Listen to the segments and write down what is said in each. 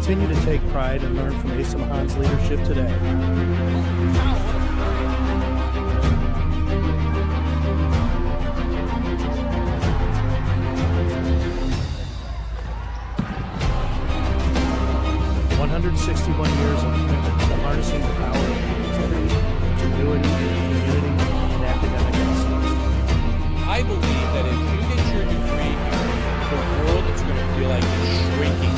continue to take pride and learn from Asa Mahan's leadership today. Years of commitment to harnessing the power of creativity, ingenuity, community, and academic excellence. I believe that if you get your degree here, the world is going to feel like it's shrinking.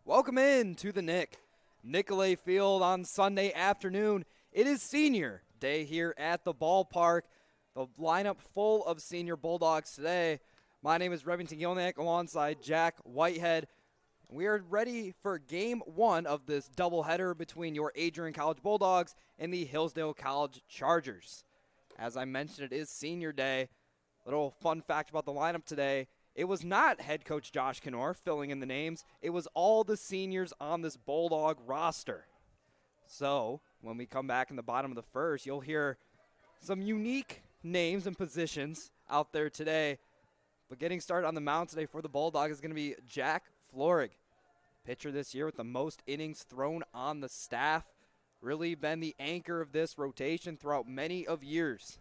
Welcome in to the Nicolay Field on Sunday afternoon. It is senior day here at the ballpark. The lineup full of senior Bulldogs today. My name is Remington Gilnack alongside Jack Whitehead. We are ready for game one of this doubleheader between your Adrian College Bulldogs and the Hillsdale College Chargers. As I mentioned, it is senior day. Little fun fact about the lineup today. It was not head coach Josh Knorr filling in the names. It was all the seniors on this Bulldog roster. So when we come back in the bottom of the first, you'll hear some unique names and positions out there today. But getting started on the mound today for the Bulldog is going to be Jack Florig, pitcher this year with the most innings thrown on the staff. Really been the anchor of this rotation throughout many of years.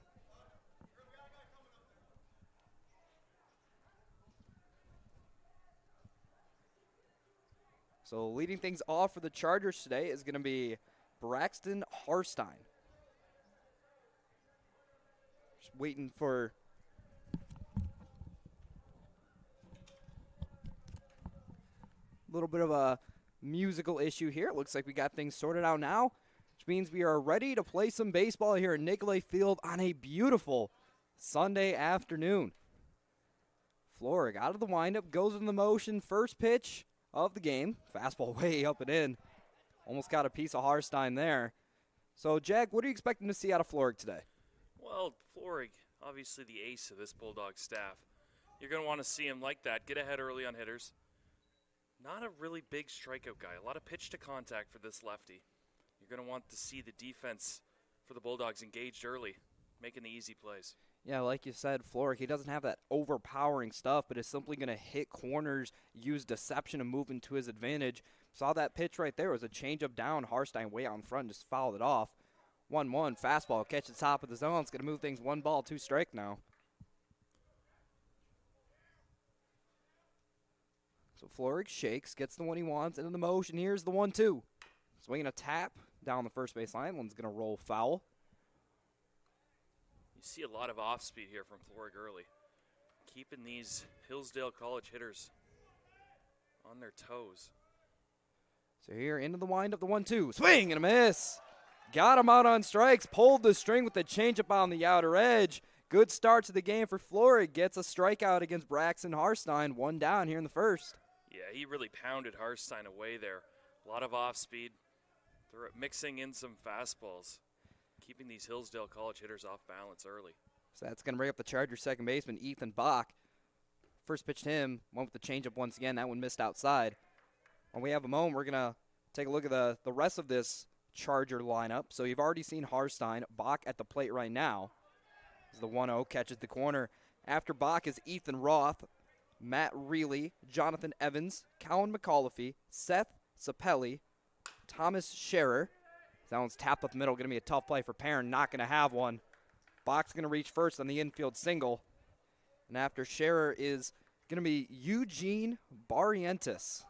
So leading things off for the Chargers today is going to be Braxton Harstein. Just waiting for little bit of a musical issue here. It looks like we got things sorted out now, which means we are ready to play some baseball here at Nicolay Field on a beautiful Sunday afternoon. Florrick out of the windup, goes in the motion, first pitch of the game. Fastball way up and in. Almost got a piece of Harstein there. So, Jack, what are you expecting to see out of Florrick today? Well, Florrick, obviously the ace of this Bulldog staff. You're going to want to see him like that, get ahead early on hitters. Not a really big strikeout guy. A lot of pitch to contact for this lefty. You're going to want to see the defense for the Bulldogs engaged early, making the easy plays. Yeah, like you said, Florrick, he doesn't have that overpowering stuff, but is simply going to hit corners, use deception, and move into his advantage. Saw that pitch right there. It was a changeup down. Harstein way out in front, just fouled it off. 1-1, fastball, catches top of the zone. It's going to move things 1 ball, 2 strike now. So Florrick shakes, gets the one he wants, into the motion. Here's the 1-2. Swinging a tap down the first base line. One's going to roll foul. You see a lot of off speed here from Florrick early, keeping these Hillsdale College hitters on their toes. So here into the windup, the 1-2. Swing and a miss. Got him out on strikes, pulled the string with the changeup on the outer edge. Good start to the game for Florrick. Gets a strikeout against Braxton Harstein. 1 down here in the first. Yeah, he really pounded Harstein away there. A lot of off speed, mixing in some fastballs, keeping these Hillsdale College hitters off balance early. So that's going to bring up the Chargers second baseman, Ethan Bach. First pitch to him, went with the changeup once again. That one missed outside. When we have a moment, we're going to take a look at the rest of this Charger lineup. So you've already seen Harstein. Bach at the plate right now. As the 1-0 catches the corner. After Bach is Ethan Roth, Matt Reilly, Jonathan Evans, Colin McAuliffe, Seth Sapelli, Thomas Scherer. That one's tapped up the middle. Going to be a tough play for Perrin. Not going to have one. Bach's going to reach first on the infield single. And after Scherer is going to be Eugene Barrientos.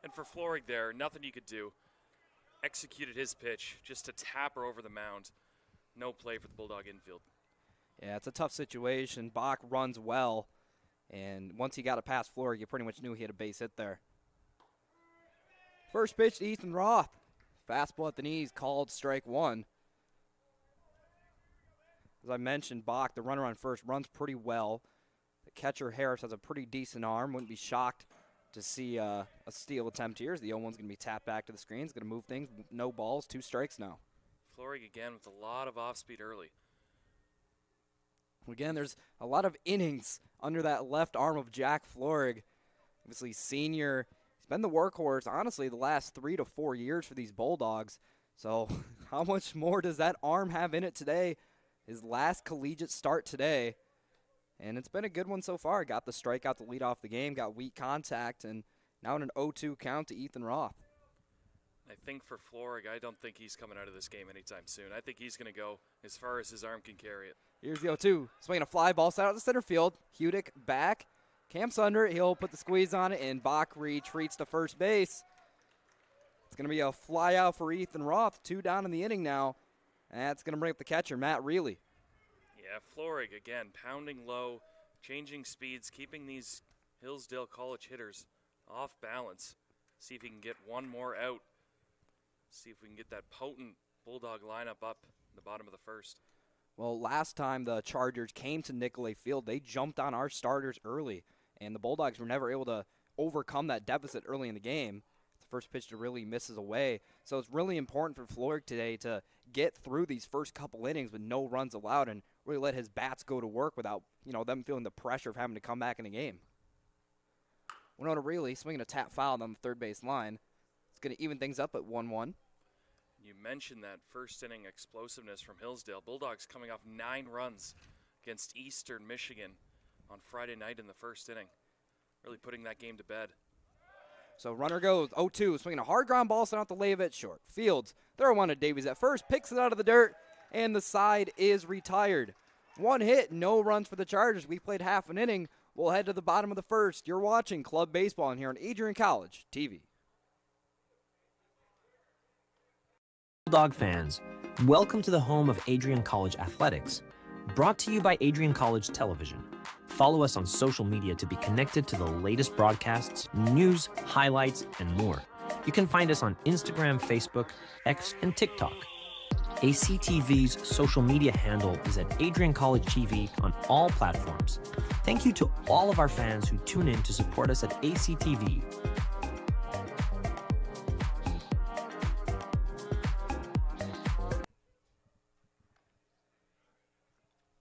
And for Florrick there, nothing you could do. Executed his pitch just to tap her over the mound. No play for the Bulldog infield. Yeah, it's a tough situation. Bach runs well. And once he got it past Florrick, you pretty much knew he had a base hit there. First pitch to Ethan Roth. Fastball at the knees, called strike 1. As I mentioned, Bach, the runner on first, runs pretty well. The catcher, Harris, has a pretty decent arm. Wouldn't be shocked to see a steal attempt here. The 0-1's going to be tapped back to the screen. It's going to move things. No balls, 2 strikes now. Florrick again with a lot of off-speed early. Again, there's a lot of innings under that left arm of Jack Florrick. Obviously, senior. He's been the workhorse, honestly, the last 3 to 4 years for these Bulldogs. So how much more does that arm have in it today? His last collegiate start today. And it's been a good one so far. Got the strikeout to lead off the game, got weak contact, and now in an 0-2 count to Ethan Roth. I think for Florrick, I don't think he's coming out of this game anytime soon. I think he's going to go as far as his arm can carry it. Here's the 0-2. Swinging a fly ball out to center field. Hudick back. Camps under it. He'll put the squeeze on it, and Bach retreats to first base. It's going to be a fly out for Ethan Roth. 2 down in the inning now. And that's going to bring up the catcher, Matt Reilly. Yeah, Florrick, again, pounding low, changing speeds, keeping these Hillsdale College hitters off balance. See if he can get one more out. See if we can get that potent Bulldog lineup up in the bottom of the first. Well, last time the Chargers came to Nicolay Field, they jumped on our starters early, and the Bulldogs were never able to overcome that deficit early in the game. The first pitch to really misses away. So it's really important for Florrick today to get through these first couple innings with no runs allowed and really let his bats go to work without, them feeling the pressure of having to come back in the game. 1-0 Reilly, swinging a tap foul on the third base line. It's going to even things up at 1-1. You mentioned that first inning explosiveness from Hillsdale. Bulldogs coming off 9 runs against Eastern Michigan on Friday night in the first inning. Really putting that game to bed. So runner goes 0-2, swinging a hard ground ball, sent out the Leavitt short. Fields, throw one to Davies at first, picks it out of the dirt, and the side is retired. 1 hit, no runs for the Chargers. We played half an inning. We'll head to the bottom of the first. You're watching Club Baseball here on Adrian College TV. Bulldog fans, welcome to the home of Adrian College Athletics. Brought to you by Adrian College Television. Follow us on social media to be connected to the latest broadcasts, news, highlights, and more. You can find us on Instagram, Facebook, X, and TikTok. ACTV's social media handle is at Adrian College TV on all platforms. Thank you to all of our fans who tune in to support us at ACTV.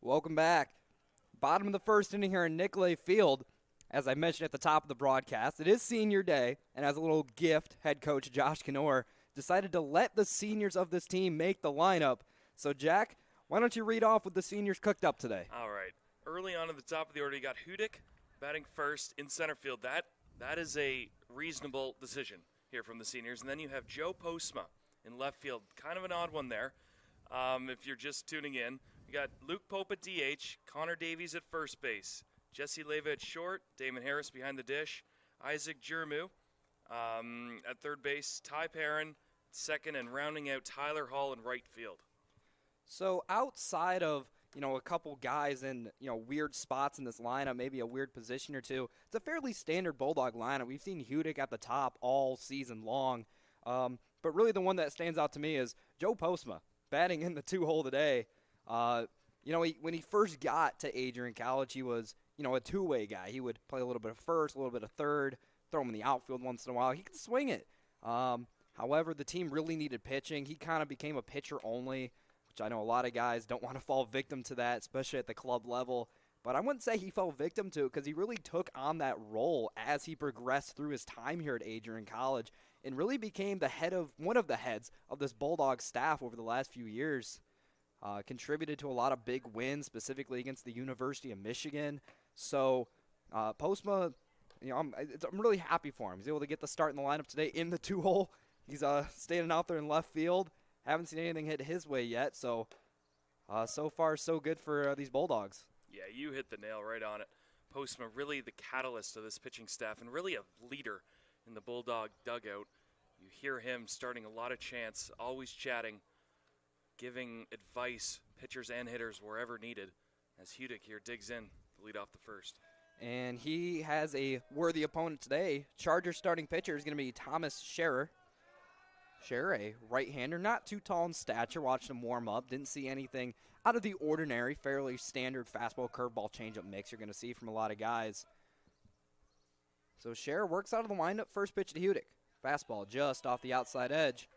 Welcome back. Bottom of the first inning here in Nicolay Field. As I mentioned at the top of the broadcast, it is senior day, and as a little gift, head coach Josh Knorr decided to let the seniors of this team make the lineup. So, Jack, why don't you read off what the seniors cooked up today? All right. Early on at the top of the order, you got Hudik batting first in center field. That is a reasonable decision here from the seniors. And then you have Joe Postma in left field. Kind of an odd one there if you're just tuning in. You got Luke Pope at DH, Connor Davies at first base, Jesse Leva at short, Damon Harris behind the dish, Isaac Jermu at third base, Ty Perrin second, and rounding out Tyler Hall in right field. So outside of, a couple guys in, weird spots in this lineup, maybe a weird position or two, it's a fairly standard Bulldog lineup. We've seen Hudik at the top all season long. But really the one that stands out to me is Joe Postma batting in the 2-hole today. When he first got to Adrian College, he was, a two-way guy. He would play a little bit of first, a little bit of third, throw him in the outfield once in a while. He could swing it. However, the team really needed pitching. He kind of became a pitcher only, which I know a lot of guys don't want to fall victim to that, especially at the club level. But I wouldn't say he fell victim to it because he really took on that role as he progressed through his time here at Adrian College and really became one of the heads of this Bulldog staff over the last few years. Contributed to a lot of big wins, specifically against the University of Michigan. So, Postma, I'm really happy for him. He's able to get the start in the lineup today in the 2-hole. He's standing out there in left field. Haven't seen anything hit his way yet. So, so far, so good for these Bulldogs. Yeah, you hit the nail right on it. Postma really the catalyst of this pitching staff and really a leader in the Bulldog dugout. You hear him starting a lot of chants, always chatting, giving advice, pitchers and hitters wherever needed, as Hudik here digs in to lead off the first. And he has a worthy opponent today. Chargers starting pitcher is going to be Thomas Scherer. Scherer, a right-hander, not too tall in stature. Watched him warm up. Didn't see anything out of the ordinary. Fairly standard fastball, curveball, changeup mix you're going to see from a lot of guys. So Scherer works out of the windup. First pitch to Hudik. Fastball just off the outside edge.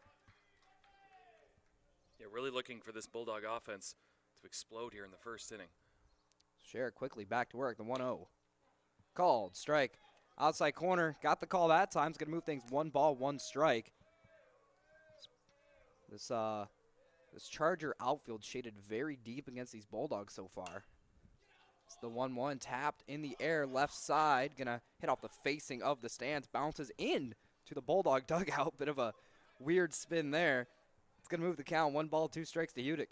Yeah, really looking for this Bulldog offense to explode here in the first inning. Scherer quickly back to work, the 1-0. Called, strike, outside corner. Got the call that time. It's going to move things 1 ball, 1 strike. This Charger outfield shaded very deep against these Bulldogs so far. It's the 1-1 tapped in the air, left side. Going to hit off the facing of the stands. Bounces in to the Bulldog dugout. Bit of a weird spin there. It's going to move the count 1 ball, 2 strikes to Hudik.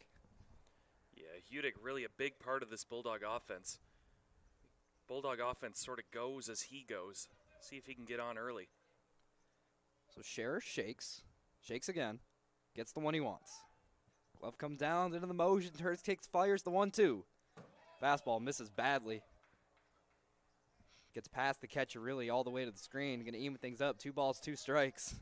Yeah, Hudik really a big part of this Bulldog offense. Bulldog offense sort of goes as he goes. See if he can get on early. So Scherer shakes again, gets the one he wants. Glove comes down into the motion, turns, kicks, fires the 1-2. Fastball misses badly. Gets past the catcher really all the way to the screen. Going to even things up. 2 balls, 2 strikes.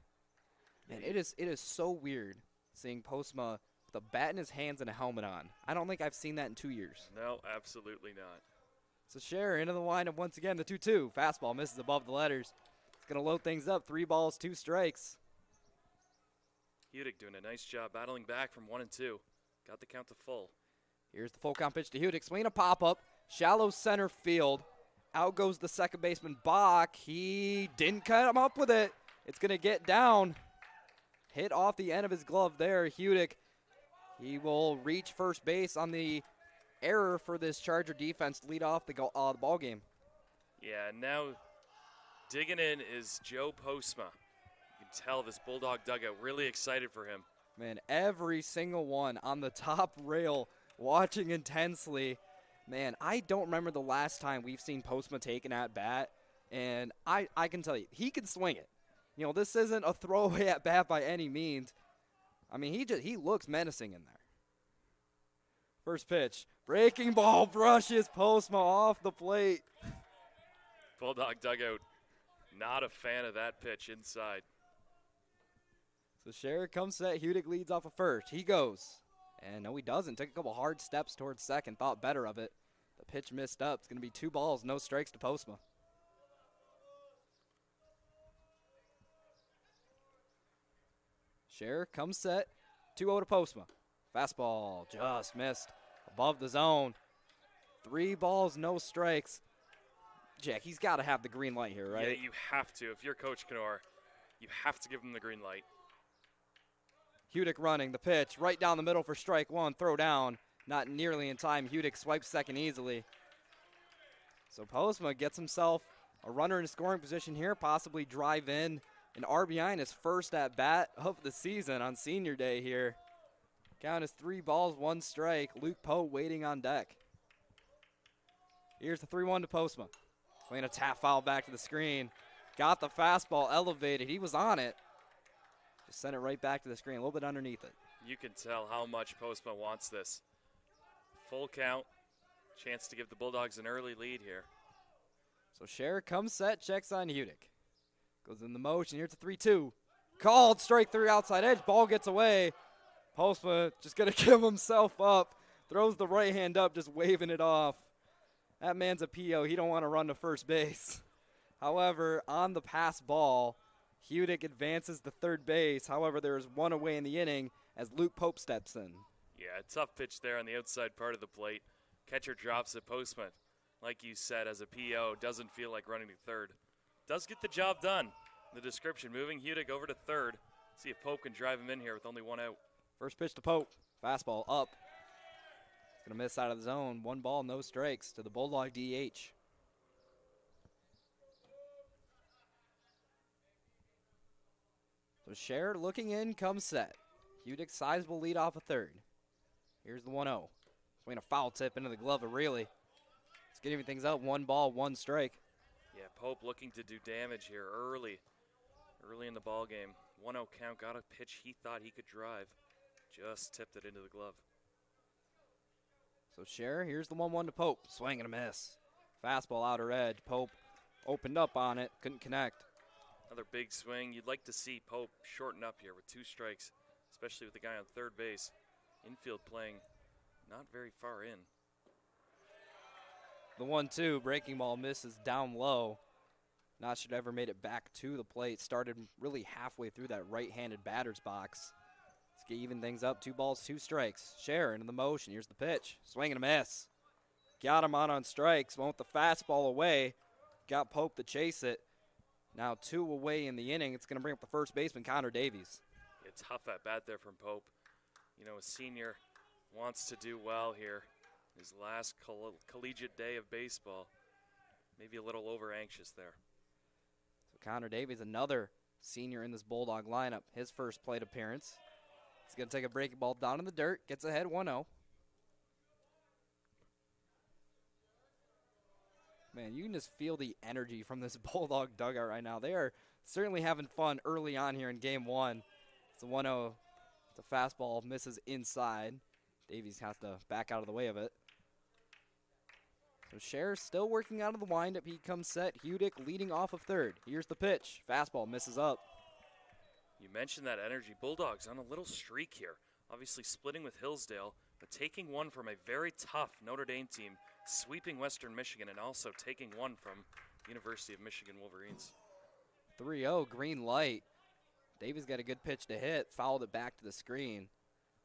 Man, it is so weird seeing Postma with a bat in his hands and a helmet on. I don't think I've seen that in 2 years. No, absolutely not. So Scherer into the windup once again. The 2-2. Fastball misses above the letters. It's going to load things up. 3 balls, 2 strikes. Hudik doing a nice job battling back from 1 and 2. Got the count to full. Here's the full count pitch to Hudik. Swinging a pop-up. Shallow center field. Out goes the second baseman, Bach. He didn't come up with it. It's going to get down. Hit off the end of his glove there, Hudik. He will reach first base on the error for this Charger defense to lead off the ball game. Yeah, now digging in is Joe Postma. You can tell this Bulldog dugout really excited for him. Man, every single one on the top rail watching intensely. Man, I don't remember the last time we've seen Postma take an at-bat, and I can tell you, he can swing it. This isn't a throwaway at-bat by any means. I mean, he looks menacing in there. First pitch, Breaking ball brushes Postma off the plate. Bulldog dugout, not a fan of that pitch inside. So Scherer comes set. Hudick leads off of first. He goes. And no, he doesn't. Took a couple hard steps towards second. Thought better of it. The pitch missed up. It's going to be 2 balls, no strikes to Postma. Scherer comes set. 2-0 to Postma. Fastball just missed above the zone. 3 balls, no strikes. Jack, he's got to have the green light here, right? Yeah, you have to. If you're Coach Knorr, you have to give him the green light. Hudick running the pitch right down the middle for strike 1. Throw down. Not nearly in time. Hudick swipes second easily. So Postma gets himself a runner in scoring position here, possibly drive in an RBI in his first at bat of the season on senior day here. Count is 3 balls, 1 strike. Luke Poe waiting on deck. Here's the 3-1 to Postma. Playing a tap foul back to the screen. Got the fastball elevated. He was on it. Just sent it right back to the screen, a little bit underneath it. You can tell how much Postma wants this. Full count. Chance to give the Bulldogs an early lead here. So Scherer comes set, checks on Hudick. Goes in the motion. Here's a 3-2. Called strike 3 outside edge. Ball gets away. Postma just going to give himself up. Throws the right hand up, just waving it off. That man's a PO. He don't want to run to first base. However, on the pass ball, Hudick advances to third base. However, there is 1 away in the inning as Luke Pope steps in. Yeah, a tough pitch there on the outside part of the plate. Catcher drops it. Postma, like you said, as a PO, doesn't feel like running to third. Does get the job done. The description, moving Hudick over to third. See if Pope can drive him in here with only 1 out. First pitch to Pope. Fastball up. It's going to miss out of the zone. 1 ball, no strikes to the Bulldog DH. So Scherer looking in, comes set. Hudick sizable lead off of third. Here's the 1-0. Swinging a foul tip into the glove of Reilly. It's getting things up. 1 ball, 1 strike. Yeah, Pope looking to do damage here early in the ball game. 1-0 count, got a pitch he thought he could drive. Just tipped it into the glove. So Scherer, here's the 1-1 to Pope. Swing and a miss. Fastball outer edge. Pope opened up on it, couldn't connect. Another big swing. You'd like to see Pope shorten up here with 2 strikes, especially with the guy on third base. Infield playing not very far in. The 1-2, breaking ball misses down low. Not should ever made it back to the plate. Started really halfway through that right-handed batter's box. Let's get even things up. 2 balls, 2 strikes. Scherer into the motion. Here's the pitch. Swing and a miss. Got him on strikes. Went with the fastball away. Got Pope to chase it. Now 2 away in the inning. It's going to bring up the first baseman, Connor Davies. It's tough at bat there from Pope. You know, a senior wants to do well here. His last collegiate day of baseball. Maybe a little over anxious there. So Connor Davies, another senior in this Bulldog lineup. His first plate appearance. He's going to take a breaking ball down in the dirt. Gets ahead 1-0. Man, you can just feel the energy from this Bulldog dugout right now. They are certainly having fun early on here in game 1. It's a 1-0. The fastball misses inside. Davies has to back out of the way of it. So Scherer still working out of the windup. He comes set. Hudick leading off of third. Here's the pitch. Fastball misses up. You mentioned that energy. Bulldogs on a little streak here. Obviously splitting with Hillsdale, but taking 1 from a very tough Notre Dame team, sweeping Western Michigan, and also taking 1 from University of Michigan Wolverines. 3-0, green light. Davies got a good pitch to hit. Fouled it back to the screen.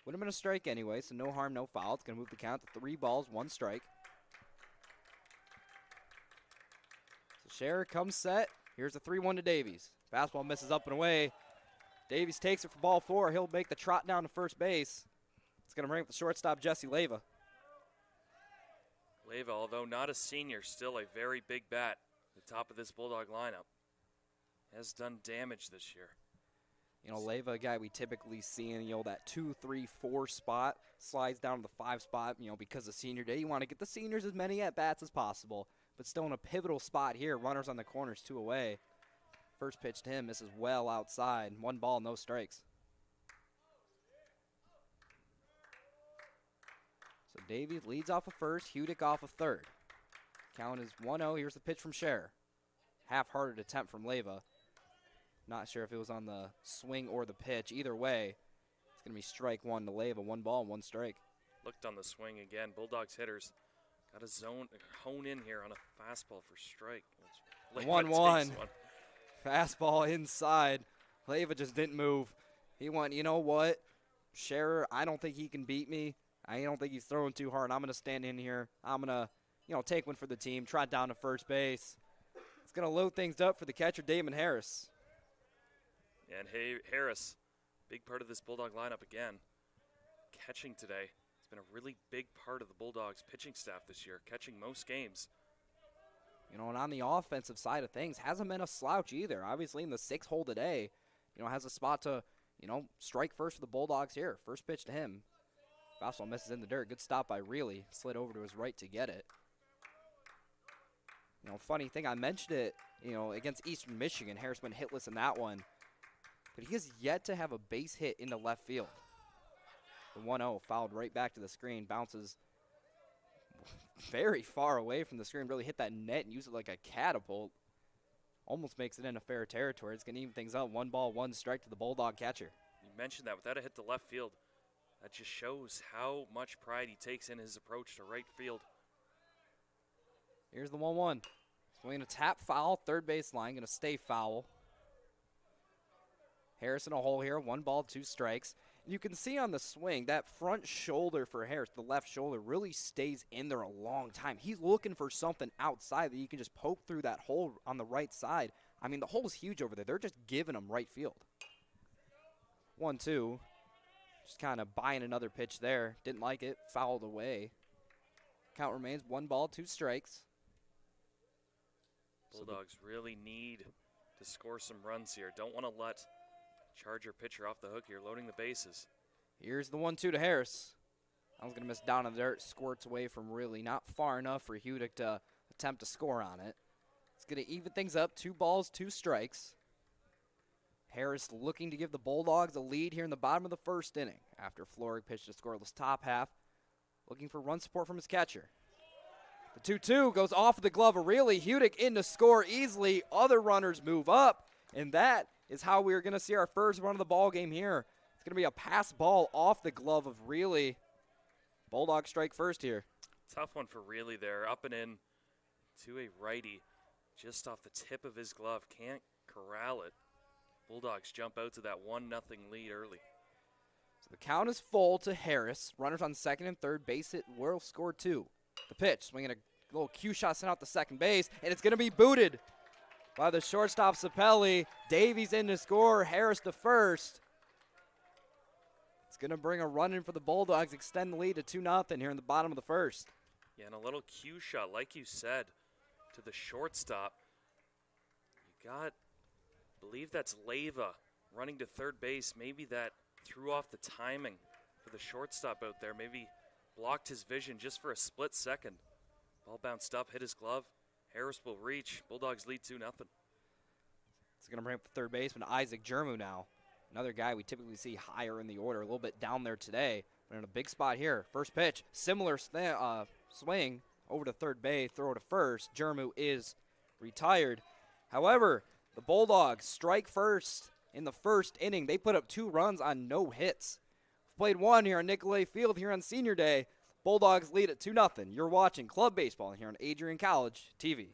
Would have been a strike anyway, so no harm, no foul. It's going to move the count to 3 balls, 1 strike. So Scherer comes set. Here's a 3-1 to Davies. Fastball misses up and away. Davies takes it for ball 4. He'll make the trot down to first base. It's going to bring up the shortstop, Jesse Leyva. Leyva, although not a senior, still a very big bat at the top of this Bulldog lineup. Has done damage this year. You know, Leyva, a guy we typically see in, that 2, 3, 4 spot, slides down to the 5 spot, because of senior day. You want to get the seniors as many at-bats as possible, but still in a pivotal spot here. Runners on the corners, 2 away. First pitch to him misses well outside. 1 ball, no strikes. So Davies leads off of first, Hudick off of third. Count is 1-0. Here's the pitch from Scherer. Half-hearted attempt from Leyva. Not sure if it was on the swing or the pitch. Either way, it's going to be strike one to Leyva. 1 ball, 1 strike. Looked on the swing again. Bulldogs hitters got to hone in here on a fastball for strike. 1-1. Fastball inside. Leyva just didn't move. He went, you know what? Scherer, I don't think he can beat me. I don't think he's throwing too hard. I'm going to stand in here. I'm going to, take one for the team. Trot down to first base. It's going to load things up for the catcher, Damon Harris. And Harris, big part of this Bulldog lineup again. Catching today. It's been a really big part of the Bulldogs pitching staff this year, catching most games. And on the offensive side of things, hasn't been a slouch either. Obviously, in the 6th hole today, has a spot to, strike first for the Bulldogs here. First pitch to him. Fastball misses in the dirt. Good stop by Reilly. Slid over to his right to get it. Funny thing, I mentioned it, against Eastern Michigan. Harris went hitless in that one. But he has yet to have a base hit into left field. The 1-0 fouled right back to the screen. Bounces very far away from the screen. Really hit that net and used it like a catapult. Almost makes it into fair territory. It's going to even things up. 1 ball, 1 strike to the Bulldog catcher. You mentioned that without a hit to left field. That just shows how much pride he takes in his approach to right field. Here's the 1-1. Swinging a tap foul. Third base line. Going to stay foul. Harris in a hole here. 1 ball, 2 strikes. You can see on the swing, that front shoulder for Harris, the left shoulder, really stays in there a long time. He's looking for something outside that you can just poke through that hole on the right side. I mean, the hole is huge over there. They're just giving him right field. 1-2. Just kind of buying another pitch there. Didn't like it. Fouled away. Count remains 1 ball, 2 strikes. Bulldogs really need to score some runs here. Don't want to let Charger pitcher off the hook here, loading the bases. Here's the 1-2 to Harris. I was going to miss down in the dirt. Squirts away from really not far enough for Hudick to attempt to score on it. It's going to even things up. 2 balls, 2 strikes. Harris looking to give the Bulldogs a lead here in the bottom of the 1st inning after Florig pitched a scoreless top half. Looking for run support from his catcher. The 2-2 goes off of the glove of Reilly. Hudick in to score easily. Other runners move up, and that is how we're going to see our first run of the ball game here. It's going to be a pass ball off the glove of Reilly. Bulldog strike first here. Tough one for Reilly there. Up and in to a righty. Just off the tip of his glove. Can't corral it. Bulldogs jump out to that 1-0 lead early. So the count is full to Harris. Runners on 2nd and 3rd. Base hit will score 2. The pitch, swinging a little cue shot sent out to second base, and it's going to be booted by the shortstop Sapelli. Davies in to score. Harris to first. It's going to bring a run in for the Bulldogs, extend the lead to 2-0 here in the bottom of the 1st. Yeah, and a little cue shot, like you said, to the shortstop. You got, I believe that's Leyva running to 3rd base. Maybe that threw off the timing for the shortstop out there. Maybe blocked his vision just for a split second. Ball bounced up, hit his glove. Harris will reach. Bulldogs lead 2-0. It's going to bring up the 3rd baseman, Isaac Germu now. Another guy we typically see higher in the order, a little bit down there today. But in a big spot here. First pitch, similar swing over to 3rd base, throw to first. Germu is retired. However, the Bulldogs strike first in the 1st inning. They put up 2 runs on no hits. Played 1 here on Nicolay Field here on Senior Day. Bulldogs lead at 2-0. You're watching Club Baseball here on Adrian College TV.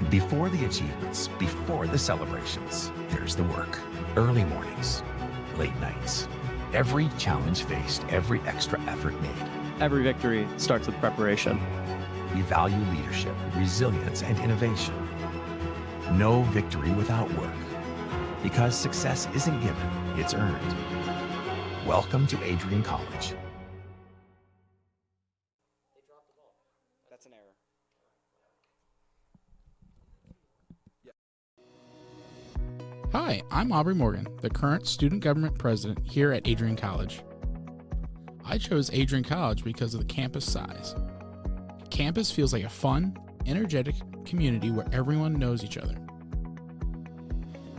Before the achievements, before the celebrations, there's the work. Early mornings, late nights. Every challenge faced, every extra effort made. Every victory starts with preparation. We value leadership, resilience, and innovation. No victory without work. Because success isn't given, it's earned. Welcome to Adrian College. That's an error. Hi, I'm Aubrey Morgan, the current student government president here at Adrian College. I chose Adrian College because of the campus size. Campus feels like a fun, energetic community where everyone knows each other.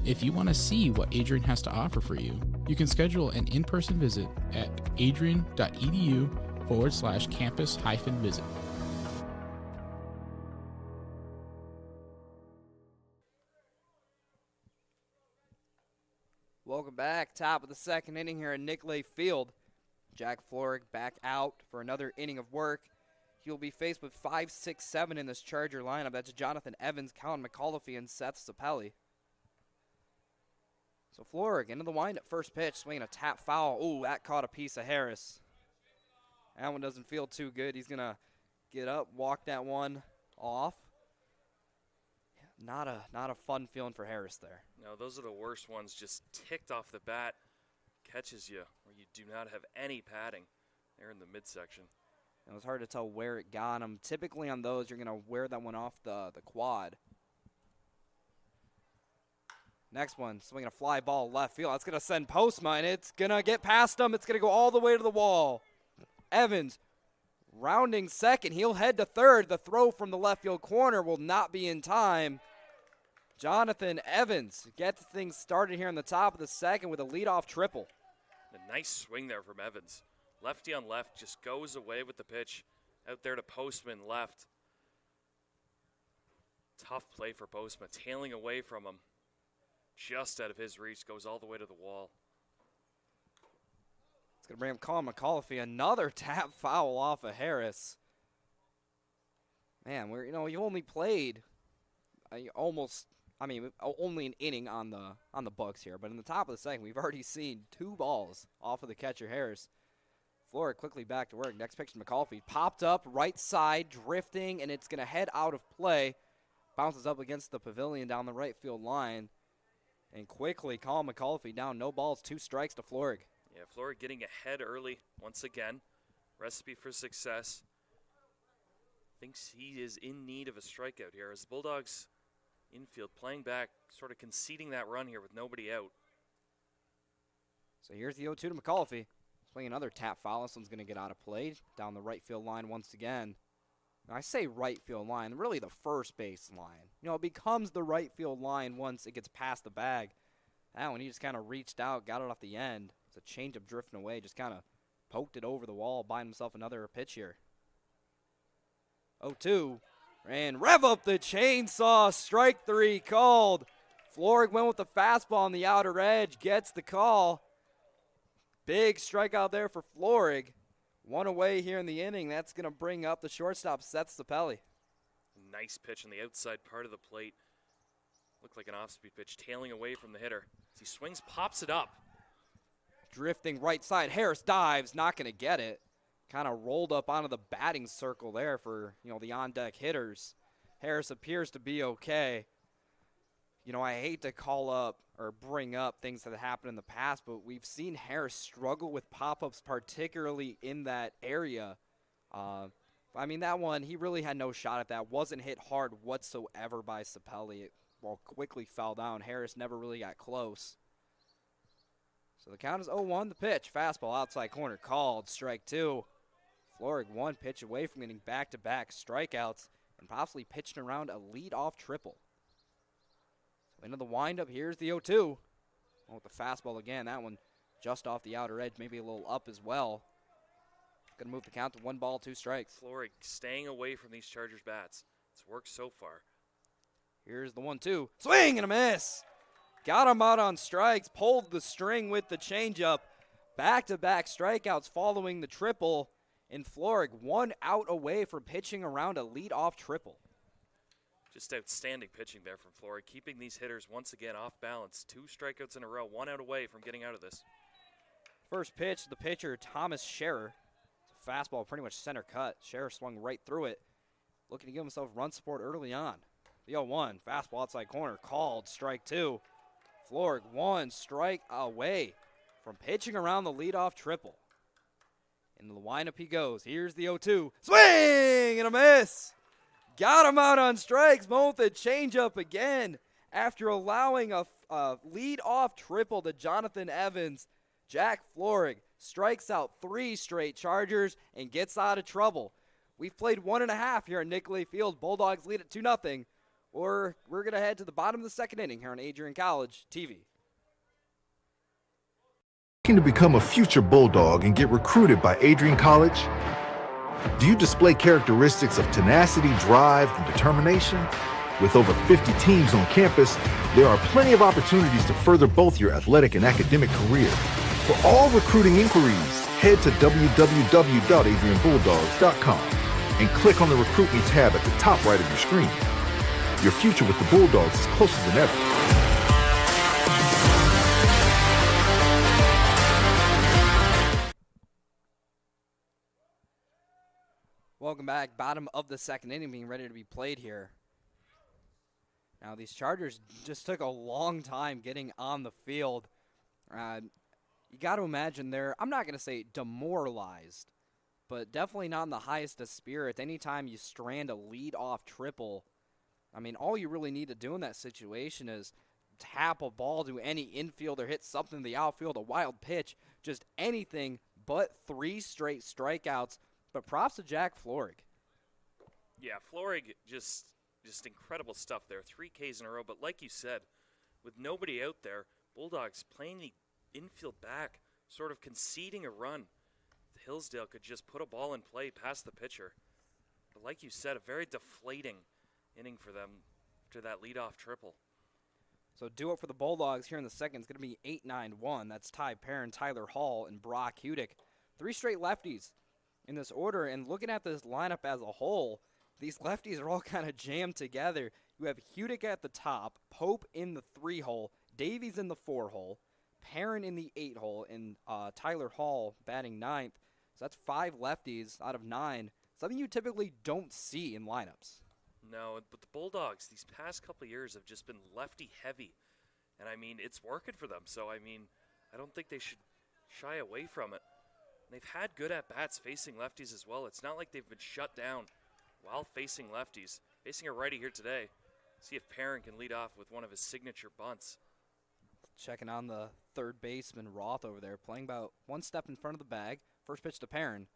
If you want to see what Adrian has to offer for you, you can schedule an in-person visit at adrian.edu/campus-visit. Welcome back. Top of the second inning here at Nicolay Field. Jack Florig back out for another inning of work. He'll be faced with 5, 6, 7 in this Charger lineup. That's Jonathan Evans, Colin McAuliffe, and Seth Sapelli. So Florig into the wind at first pitch, swinging a tap foul. Ooh, that caught a piece of Harris. That one doesn't feel too good. He's going to get up, walk that one off. Not a fun feeling for Harris there. No, those are the worst ones. Just ticked off the bat. Catches you where you do not have any padding. There in the midsection. It was hard to tell where it got him. Typically on those, you're going to wear that one off the quad. Next one, swinging a fly ball left field. That's going to send Postma, and it's going to get past him. It's going to go all the way to the wall. Evans rounding second. He'll head to third. The throw from the left field corner will not be in time. Jonathan Evans gets things started here in the top of the second with a leadoff triple. A nice swing there from Evans. Lefty on left, just goes away with the pitch. Out there to Postman left. Tough play for Postman, tailing away from him. Just out of his reach, goes all the way to the wall. It's going to bring up Colin McAuliffe. Another tap foul off of Harris. Man, you only played only an inning on the books here, but in the top of the second, we've already seen 2 balls off of the catcher Harris. Florig quickly back to work. Next pitch to McAuliffe. Popped up, right side, drifting, and it's going to head out of play. Bounces up against the pavilion down the right field line. And quickly, Colin McAuliffe down. No balls, 2 strikes to Florig. Yeah, Florig getting ahead early once again. Recipe for success. Thinks he is in need of a strikeout here as the Bulldogs infield playing back, sort of conceding that run here with nobody out. So here's the 0-2 to McAuliffe. Swinging another tap foul. This one's going to get out of play down the right field line once again. Now, I say right field line, really the first base line. It becomes the right field line once it gets past the bag. That one, he just kind of reached out, got it off the end. It's a changeup drifting away, just kind of poked it over the wall, buying himself another pitch here. 0-2, and rev up the chainsaw, strike 3 called. Florig went with the fastball on the outer edge, gets the call. Big strikeout there for Florig. 1 away here in the inning. That's going to bring up the shortstop, Seth Sapelli. Nice pitch on the outside part of the plate. Looked like an off-speed pitch, tailing away from the hitter. As he swings, pops it up. Drifting right side. Harris dives, not going to get it. Kind of rolled up onto the batting circle there for, the on-deck hitters. Harris appears to be okay. I hate to call up or bring up things that have happened in the past, but we've seen Harris struggle with pop-ups, particularly in that area. That one, he really had no shot at that. Wasn't hit hard whatsoever by Sapelli. It quickly fell down. Harris never really got close. So the count is 0-1. The pitch, fastball outside corner called, strike 2. Florig 1 pitch away from getting back-to-back strikeouts and possibly pitching around a lead-off triple. So into the windup, here's the 0-2. With the fastball again, that one just off the outer edge, maybe a little up as well. Going to move the count to 1 ball, 2 strikes. Florig staying away from these Chargers bats. It's worked so far. Here's the 1-2. Swing and a miss. Got him out on strikes, pulled the string with the changeup. Back-to-back strikeouts following the triple. And Florig 1 out away from pitching around a leadoff triple. Just outstanding pitching there from Florig, keeping these hitters once again off balance. 2 strikeouts in a row, 1 out away from getting out of this. First pitch, the pitcher, Thomas Scherer. It's a fastball, pretty much center cut. Scherer swung right through it, looking to give himself run support early on. The 0-1, fastball outside corner, called, strike 2. Florig 1 strike away from pitching around the leadoff triple. Into the windup he goes. Here's the 0-2. Swing and a miss. Got him out on strikes. Both a changeup again. After allowing a lead-off triple to Jonathan Evans, Jack Florig strikes out 3 straight Chargers and gets out of trouble. We've played 1.5 here at Nicolay Field. Bulldogs lead at 2-0. or we're going to head to the bottom of the second inning here on Adrian College TV. Looking to become a future Bulldog and get recruited by Adrian College? Do you display characteristics of tenacity, drive, and determination? With over 50 teams on campus, there are plenty of opportunities to further both your athletic and academic career. For all recruiting inquiries, head to www.adrianbulldogs.com and click on the Recruit Me tab at the top right of your screen. Your future with the Bulldogs is closer than ever. Welcome back. Bottom of the second inning being ready to be played here. Now, these Chargers just took a long time getting on the field. You got to imagine they're, I'm not going to say demoralized, but definitely not in the highest of spirits. Anytime you strand a lead-off triple, I mean, all you really need to do in that situation is tap a ball to any infielder, hit something in the outfield, a wild pitch, just anything but 3 straight strikeouts. But props to Jack Florig. Yeah, Florig just incredible stuff there. 3 Ks in a row. But like you said, with nobody out there, Bulldogs playing the infield back, sort of conceding a run. Hillsdale could just put a ball in play past the pitcher. But like you said, a very deflating inning for them after that leadoff triple. So duo for the Bulldogs here in the second is going to be 8-9-1. That's Ty Perrin, Tyler Hall, and Brock Hudick. 3 straight lefties in this order. And looking at this lineup as a whole, these lefties are all kind of jammed together. You have Hudick at the top, Pope in the 3-hole, Davies in the 4-hole, Perrin in the 8-hole, and Tyler Hall batting 9th. So that's 5 lefties out of 9, something you typically don't see in lineups. No, but the Bulldogs these past couple of years have just been lefty heavy. And I mean, it's working for them. So I mean, I don't think they should shy away from it. They've had good at-bats facing lefties as well. It's not like they've been shut down while facing lefties. Facing a righty here today. See if Perrin can lead off with one of his signature bunts. Checking on the third baseman, Roth, over there, playing about 1 step in front of the bag. First pitch to Perrin.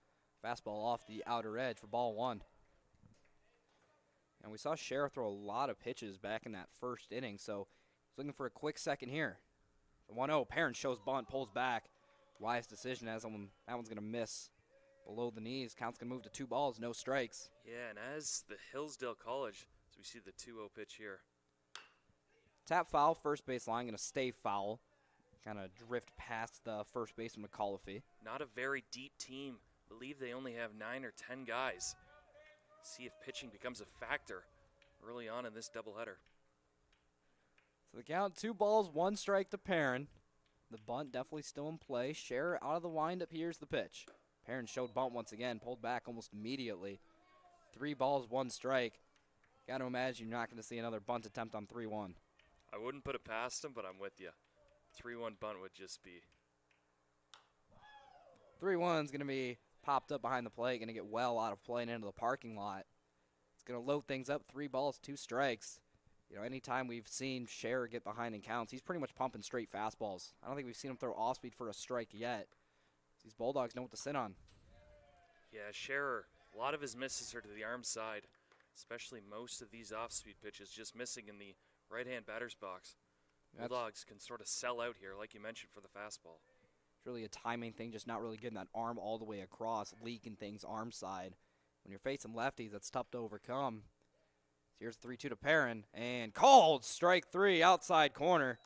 Fastball off the outer edge for ball 1. And we saw Sheriff throw a lot of pitches back in that first inning, so he's looking for a quick second here. The 1-0, Perrin shows bunt, pulls back. Wise decision, as that one's going to miss below the knees. Count's going to move to 2 balls, no strikes. Yeah, and as the Hillsdale College, as we see the 2-0 pitch here. Tap foul, first base line, going to stay foul. Kind of drift past the first baseman, McAuliffe. Not a very deep team. Believe they only have 9 or 10 guys. See if pitching becomes a factor early on in this doubleheader. So the count, 2 balls, 1 strike to Perrin. The bunt definitely still in play. Scherer out of the windup. Here's the pitch. Perrin showed bunt once again, pulled back almost immediately. 3 balls, 1 strike. Got to imagine you're not going to see another bunt attempt on 3-1. I wouldn't put it past him, but I'm with you. 3-1 bunt would just be. 3-1 is going to be popped up behind the plate, going to get well out of play and into the parking lot. It's going to load things up. 3 balls, 2 strikes. You know, anytime we've seen Scherer get behind in counts, he's pretty much pumping straight fastballs. I don't think we've seen him throw off speed for a strike yet. These Bulldogs know what to sit on. Yeah, Scherer, a lot of his misses are to the arm side, especially most of these off-speed pitches just missing in the right-hand batter's box. Bulldogs can sort of sell out here, like you mentioned, for the fastball. It's really a timing thing, just not really getting that arm all the way across, leaking things arm side. When you're facing lefties, that's tough to overcome. Here's 3-2 to Perrin, and called strike 3, outside corner.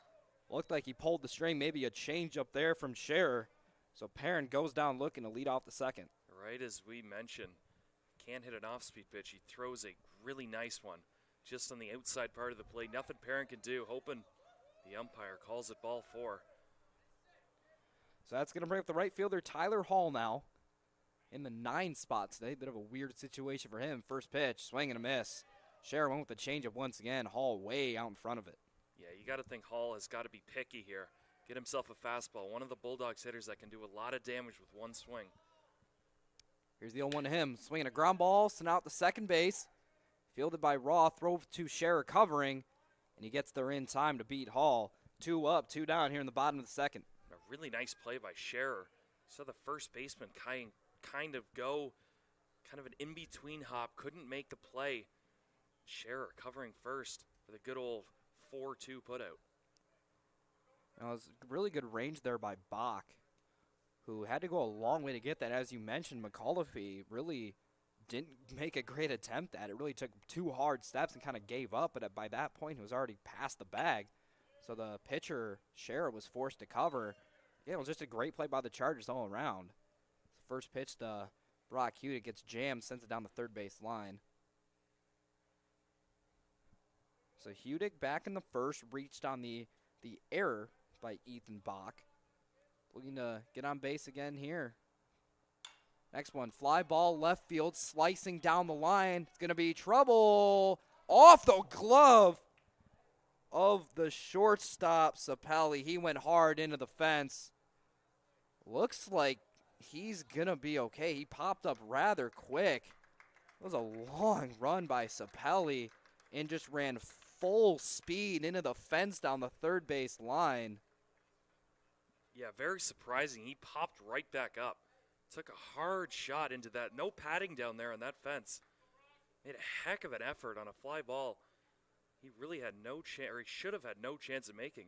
Looked like he pulled the string, maybe a change up there from Scherer. So Perrin goes down looking to lead off the second. Right as we mentioned, can't hit an off-speed pitch. He throws a really nice one just on the outside part of the plate. Nothing Perrin can do, hoping the umpire calls it ball 4. So that's going to bring up the right fielder, Tyler Hall, now in the 9 spot today. Bit of a weird situation for him. First pitch, swing and a miss. Scherer went with the changeup once again. Hall way out in front of it. Yeah, you got to think Hall has got to be picky here. Get himself a fastball. One of the Bulldogs hitters that can do a lot of damage with one swing. Here's the 0-1 to him. Swinging a ground ball, sent out to second base. Fielded by Roth, throw to Scherer covering, and he gets there in time to beat Hall. 2 up, 2 down here in the bottom of the second. A really nice play by Scherer. Saw the first baseman kind of go, kind of an in-between hop, couldn't make the play. Scherer covering first for the good old 4-2 putout. It was really good range there by Bach, who had to go a long way to get that. As you mentioned, McAuliffe really didn't make a great attempt at it. Really took 2 hard steps and kind of gave up, but by that point he was already past the bag. So the pitcher, Scherer, was forced to cover. Yeah, it was just a great play by the Chargers all around. First pitch to Brock Hudick gets jammed, sends it down the third base line. So Hudick back in the first, reached on the error by Ethan Bach. Looking to get on base again here. Next one, fly ball left field, slicing down the line. It's going to be trouble. Off the glove of the shortstop, Sapelli. He went hard into the fence. Looks like he's going to be okay. He popped up rather quick. It was a long run by Sapelli and just ran full speed into the fence down the third base line. Yeah, very surprising. He popped right back up. Took a hard shot into that. No padding down there on that fence. Made a heck of an effort on a fly ball. He really had no chance, or he should have had no chance of making.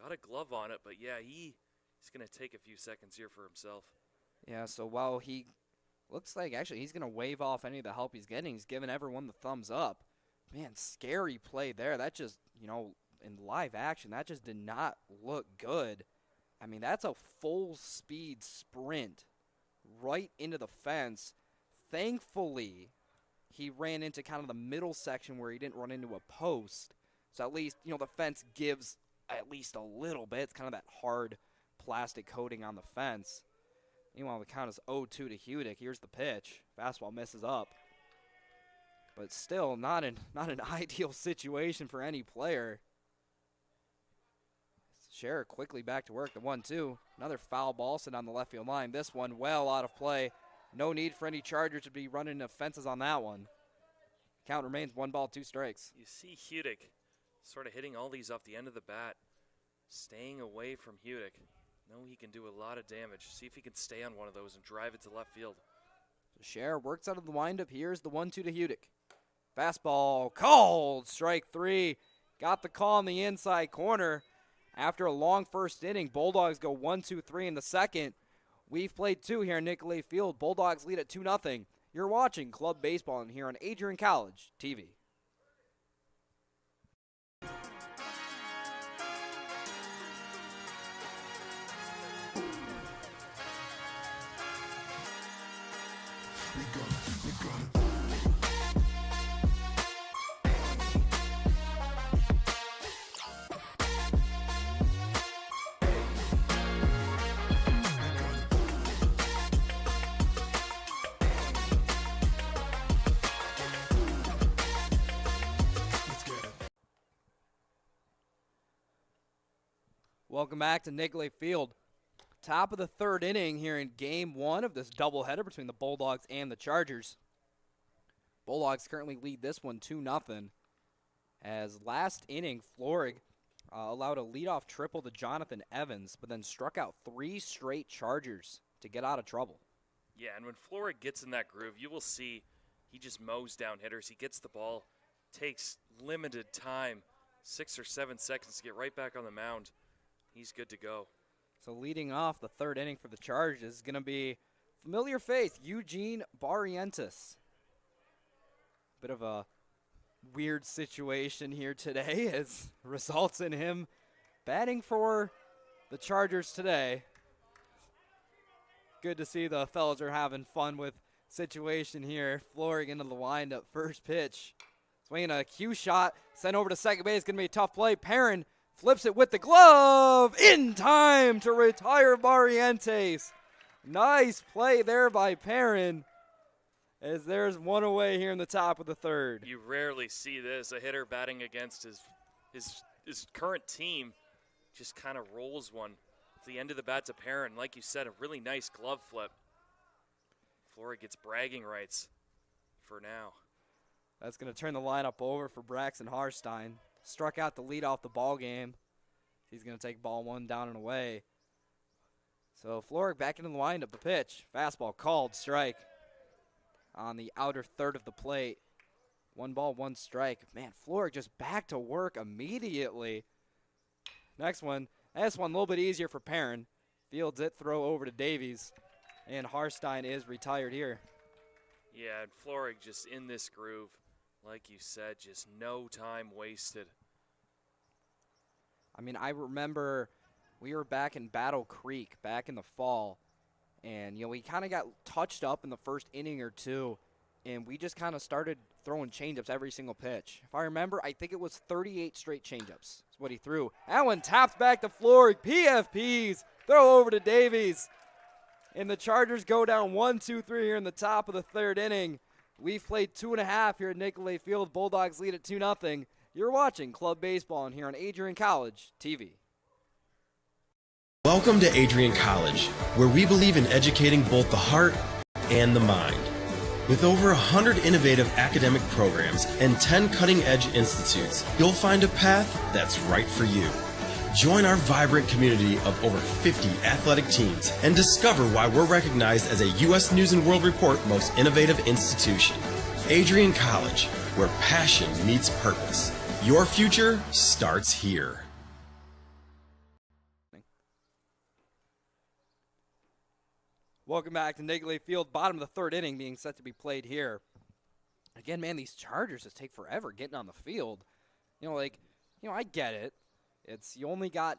Got a glove on it, but yeah, he's going to take a few seconds here for himself. Yeah, so while he looks like actually he's going to wave off any of the help he's getting, he's giving everyone the thumbs up. Man, scary play there. That just, in live action, that just did not look good. I mean, that's a full speed sprint right into the fence. Thankfully, he ran into kind of the middle section where he didn't run into a post. So at least, the fence gives at least a little bit. It's kind of that hard plastic coating on the fence. Meanwhile, the count is 0-2 to Hudick. Here's the pitch. Fastball misses up. But still, not an ideal situation for any player. Scherer quickly back to work. The 1-2. Another foul ball sent on the left field line. This one well out of play. No need for any Chargers to be running into fences on that one. Count remains 1 ball, 2 strikes. You see Hudick sort of hitting all these off the end of the bat. Staying away from Hudick. No, he can do a lot of damage. See if he can stay on one of those and drive it to left field. So Scherer works out of the windup. Here's the 1-2 to Hudick. Fastball called. Strike 3. Got the call in the inside corner. After a long first inning, Bulldogs go 1-2-3 in the second. We've played 2 here in Nicolay Field. Bulldogs lead at 2-0. You're watching Club Baseball here on Adrian College TV. Welcome back to Nicolay Field. Top of the third inning here in Game 1 of this doubleheader between the Bulldogs and the Chargers. Bulldogs currently lead this one 2-0. As last inning, Florig allowed a leadoff triple to Jonathan Evans, but then struck out 3 straight Chargers to get out of trouble. Yeah, and when Florig gets in that groove, you will see he just mows down hitters. He gets the ball, takes limited time, 6 or 7 seconds to get right back on the mound. He's good to go. So leading off the third inning for the Chargers is going to be familiar face, Eugene Barrientos. Bit of a weird situation here today as results in him batting for the Chargers today. Good to see the fellas are having fun with situation here. Florig into the windup, first pitch. Swinging a cue shot, sent over to second base. Going to be a tough play. Perrin flips it with the glove in time to retire Barrientos. Nice play there by Perrin, as there's one away here in the top of the third. You rarely see this. A hitter batting against his current team just kind of rolls one. At the end of the bat to Perrin. Like you said, a really nice glove flip. Flory gets bragging rights for now. That's going to turn the lineup over for Braxton Harstein. Struck out the lead off the ball game. He's going to take ball 1 down and away. So Florig back into the windup. The pitch. Fastball called. Strike on the outer third of the plate. 1 ball, 1 strike. Man, Floric just back to work immediately. Next one. This one a little bit easier for Perrin. Fields it, throw over to Davies. And Harstein is retired here. Yeah, and Floric just in this groove. Like you said, just no time wasted. I mean, I remember we were back in Battle Creek back in the fall. And, we kind of got touched up in the first inning or two. And we just kind of started throwing changeups every single pitch. If I remember, I think it was 38 straight changeups is what he threw. That one taps back to Floric. PFPs. Throw over to Davies. And the Chargers go down 1-2-3 here in the top of the 3rd inning. We've played 2.5 here at Nicolay Field. Bulldogs lead at 2-0. You're watching Club Baseball here on Adrian College TV. Welcome to Adrian College, where we believe in educating both the heart and the mind. With over 100 innovative academic programs and 10 cutting-edge institutes, you'll find a path that's right for you. Join our vibrant community of over 50 athletic teams and discover why we're recognized as a U.S. News & World Report Most Innovative Institution. Adrian College, where passion meets purpose. Your future starts here. Welcome back to Nicolay Field, bottom of the 3rd inning being set to be played here. Again, man, these Chargers just take forever getting on the field. I get it. You only got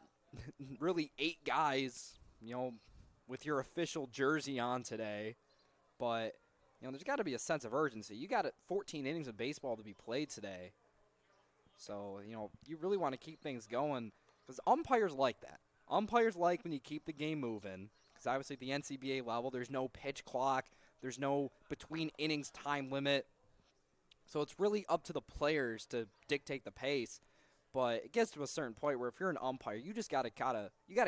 really 8 guys, with your official jersey on today. But, there's got to be a sense of urgency. You got 14 innings of baseball to be played today. So, you really want to keep things going because umpires like that. Umpires like when you keep the game moving. Because obviously at the NCBA level, there's no pitch clock. There's no between innings time limit. So it's really up to the players to dictate the pace. But it gets to a certain point where if you're an umpire, you just gotta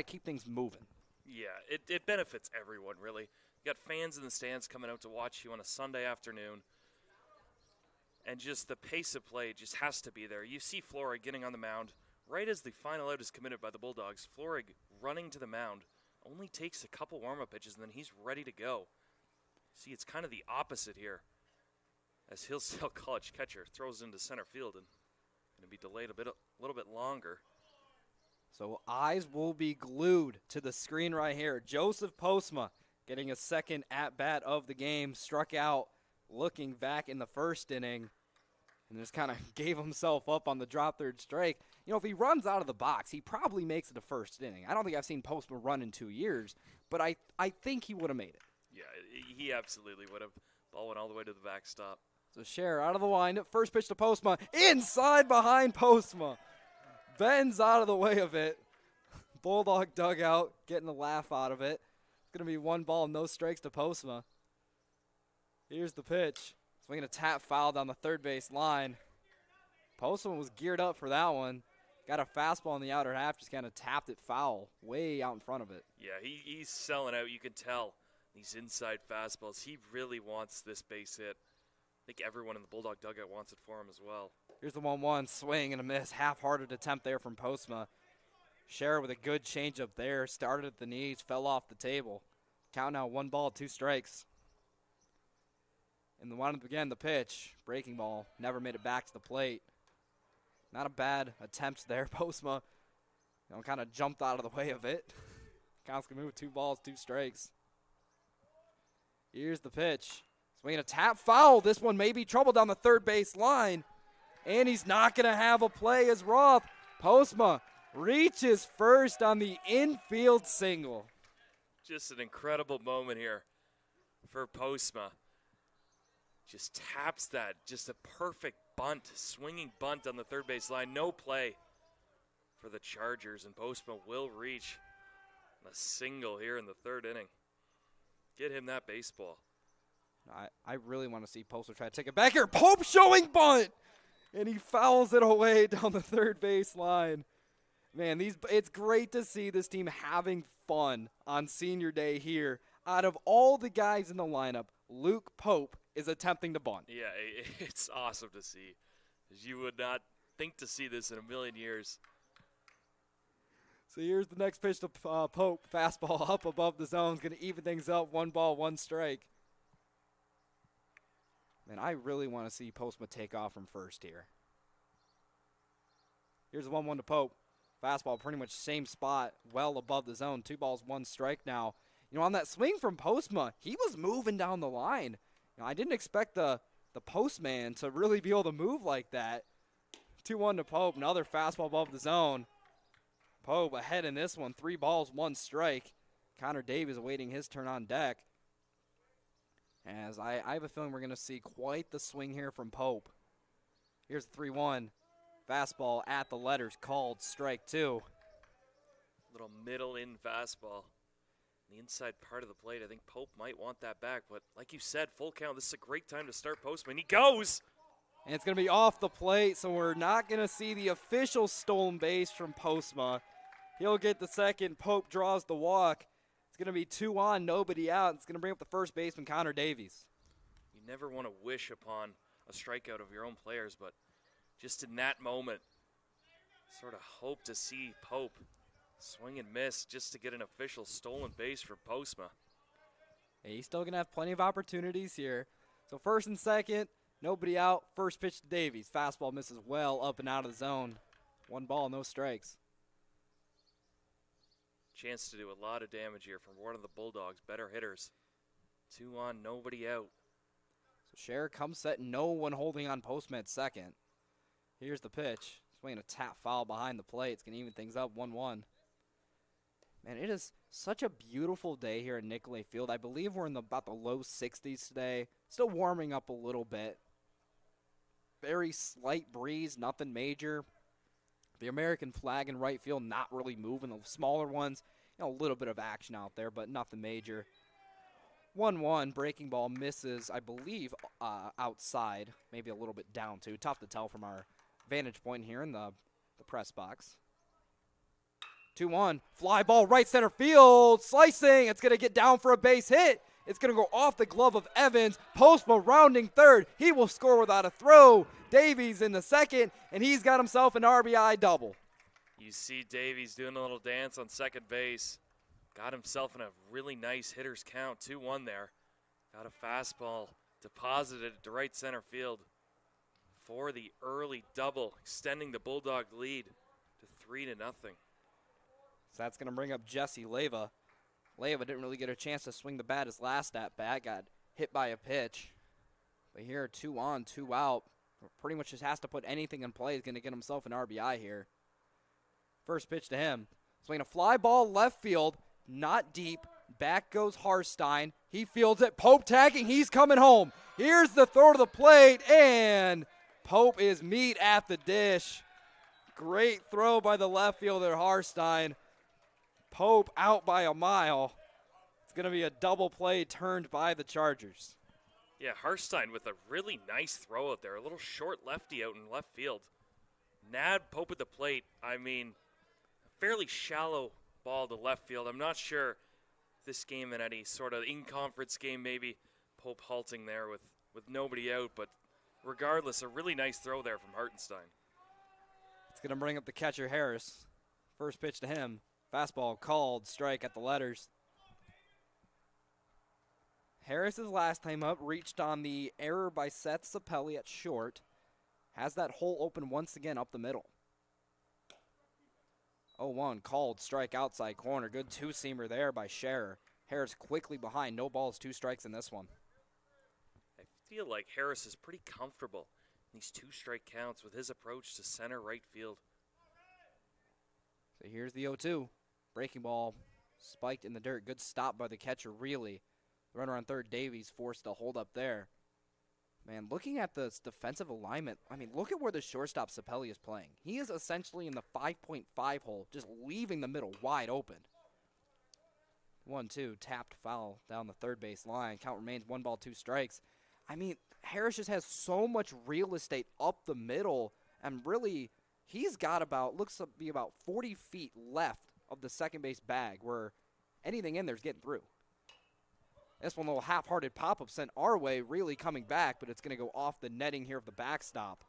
keep things moving. Yeah, it benefits everyone, really. You got fans in the stands coming out to watch you on a Sunday afternoon. And just the pace of play just has to be there. You see Floric getting on the mound right as the final out is committed by the Bulldogs. Floric running to the mound. Only takes a couple warm-up pitches, and then he's ready to go. See, it's kind of the opposite here. As Hillsdale College catcher throws into center field and going to be delayed a little bit longer. So eyes will be glued to the screen right here. Joseph Postma getting a second at-bat of the game. Struck out looking back in the 1st inning. And just kind of gave himself up on the drop 3rd strike. If he runs out of the box, he probably makes it to 1st inning. I don't think I've seen Postma run in 2 years, but I think he would have made it. Yeah, he absolutely would have. Ball went all the way to the backstop. So Scherer out of the line. First pitch to Postma. Inside behind Postma. Bends out of the way of it. Bulldog dugout getting a laugh out of it. It's going to be 1 ball, no strikes to Postma. Here's the pitch. Swinging a tap foul down the 3rd base line. Postman was geared up for that one. Got a fastball in the outer half, just kind of tapped it foul way out in front of it. Yeah, he's selling out. You can tell these inside fastballs. He really wants this base hit. I think everyone in the Bulldog dugout wants it for him as well. Here's the 1-1 swing and a miss. Half-hearted attempt there from Postma. Scherer with a good changeup there. Started at the knees, fell off the table. Count now 1 ball, 2 strikes. And the pitch, breaking ball, never made it back to the plate. Not a bad attempt there. Postma, kind of jumped out of the way of it. Count's gonna move 2 balls, 2 strikes. Here's the pitch. Swinging a tap foul. This one may be trouble down the 3rd base line. And he's not gonna have a play as Roth. Postma reaches first on the infield single. Just an incredible moment here for Postma. Just taps that. Just a perfect bunt, swinging bunt on the 3rd base line. No play for the Chargers, and Postma will reach a single here in the 3rd inning. Get him that baseball. I really want to see Postma try to take it back here. Pope showing bunt, and he fouls it away down the 3rd base line. Man, it's great to see this team having fun on senior day here. Out of all the guys in the lineup, Luke Pope is attempting to bunt. Yeah, it's awesome to see. You would not think to see this in a million years. So here's the next pitch to Pope. Fastball up above the zone. Is going to even things up. 1 ball, 1 strike. Man, I really want to see Postma take off from first here. Here's the 1-1 to Pope. Fastball pretty much same spot, well above the zone. 2 balls, 1 strike now. You know, on that swing from Postma, he was moving down the line. You know, I didn't expect the postman to really be able to move like that. 2-1 to Pope, another fastball above the zone. Pope ahead in this one, 3 balls, 1 strike. Connor Davies awaiting his turn on deck. As I have a feeling we're going to see quite the swing here from Pope. Here's the 3-1. Fastball at the letters, called strike 2. Little middle in fastball. The inside part of the plate, I think Pope might want that back. But like you said, full count, this is a great time to start Postman. He goes! And it's going to be off the plate, so we're not going to see the official stolen base from Postma. He'll get the second. Pope draws the walk. It's going to be 2 on, nobody out. It's going to bring up the first baseman, Connor Davies. You never want to wish upon a strikeout of your own players, but just in that moment, sort of hope to see Pope swing and miss just to get an official stolen base for Postma. Hey, he's still going to have plenty of opportunities here. So first and second, nobody out. First pitch to Davies. Fastball misses well up and out of the zone. 1 ball, no strikes. Chance to do a lot of damage here from one of the Bulldogs' better hitters. 2 on, nobody out. So Scherer comes set, no one holding on Postman at second. Here's the pitch. Swinging a tap foul behind the plate. It's going to even things up 1-1. Man, it is such a beautiful day here at Nicolay Field. I believe we're in about the low 60s today. Still warming up a little bit. Very slight breeze, nothing major. The American flag in right field not really moving. The smaller ones, you know, a little bit of action out there, but nothing major. 1-1, breaking ball misses, I believe, outside. Maybe a little bit down, too. Tough to tell from our vantage point here in the press box. 2-1, fly ball right center field, slicing. It's going to get down for a base hit. It's going to go off the glove of Evans. Postma rounding third. He will score without a throw. Davies in the second, and he's got himself an RBI double. You see Davies doing a little dance on second base. Got himself in a really nice hitter's count. 2-1 there. Got a fastball deposited to right center field for the early double, extending the Bulldog lead to 3-0. So that's going to bring up Jesse Leyva. Leyva didn't really get a chance to swing the bat his last at-bat. Got hit by a pitch. But here, 2 on, 2 out. Pretty much just has to put anything in play. He's going to get himself an RBI here. First pitch to him. Swinging a fly ball left field. Not deep. Back goes Harstein. He fields it. Pope tagging. He's coming home. Here's the throw to the plate. And Pope is meat at the dish. Great throw by the left fielder, Harstein. Pope out by a mile. It's going to be a double play turned by the Chargers. Yeah, Harstein with a really nice throw out there. A little short lefty out in left field. Nabbed Pope at the plate. I mean, a fairly shallow ball to left field. I'm not sure if this game in any sort of in-conference game, maybe Pope halting there with nobody out. But regardless, a really nice throw there from Hartenstein. It's going to bring up the catcher, Harris. First pitch to him. Fastball called, strike at the letters. Harris's last time up reached on the error by Seth Sapelli at short. Has that hole open once again up the middle. 0-1, called, strike outside corner. Good two-seamer there by Scherer. Harris quickly behind, no balls, 2 strikes in this one. I feel like Harris is pretty comfortable in these 2-strike counts with his approach to center right field. So here's the 0-2. Breaking ball spiked in the dirt. Good stop by the catcher, really. The runner on third, Davies, forced to hold up there. Man, looking at this defensive alignment, I mean, look at where the shortstop Sapelli is playing. He is essentially in the 5.5 hole, just leaving the middle wide open. 1-2, tapped foul down the third base line. Count remains 1 ball, 2 strikes. I mean, Harris just has so much real estate up the middle, and really, he's got looks to be about 40 feet left of the second base bag where anything in there is getting through. This one, little half-hearted pop-up sent our way, really coming back, but it's going to go off the netting here of the backstop.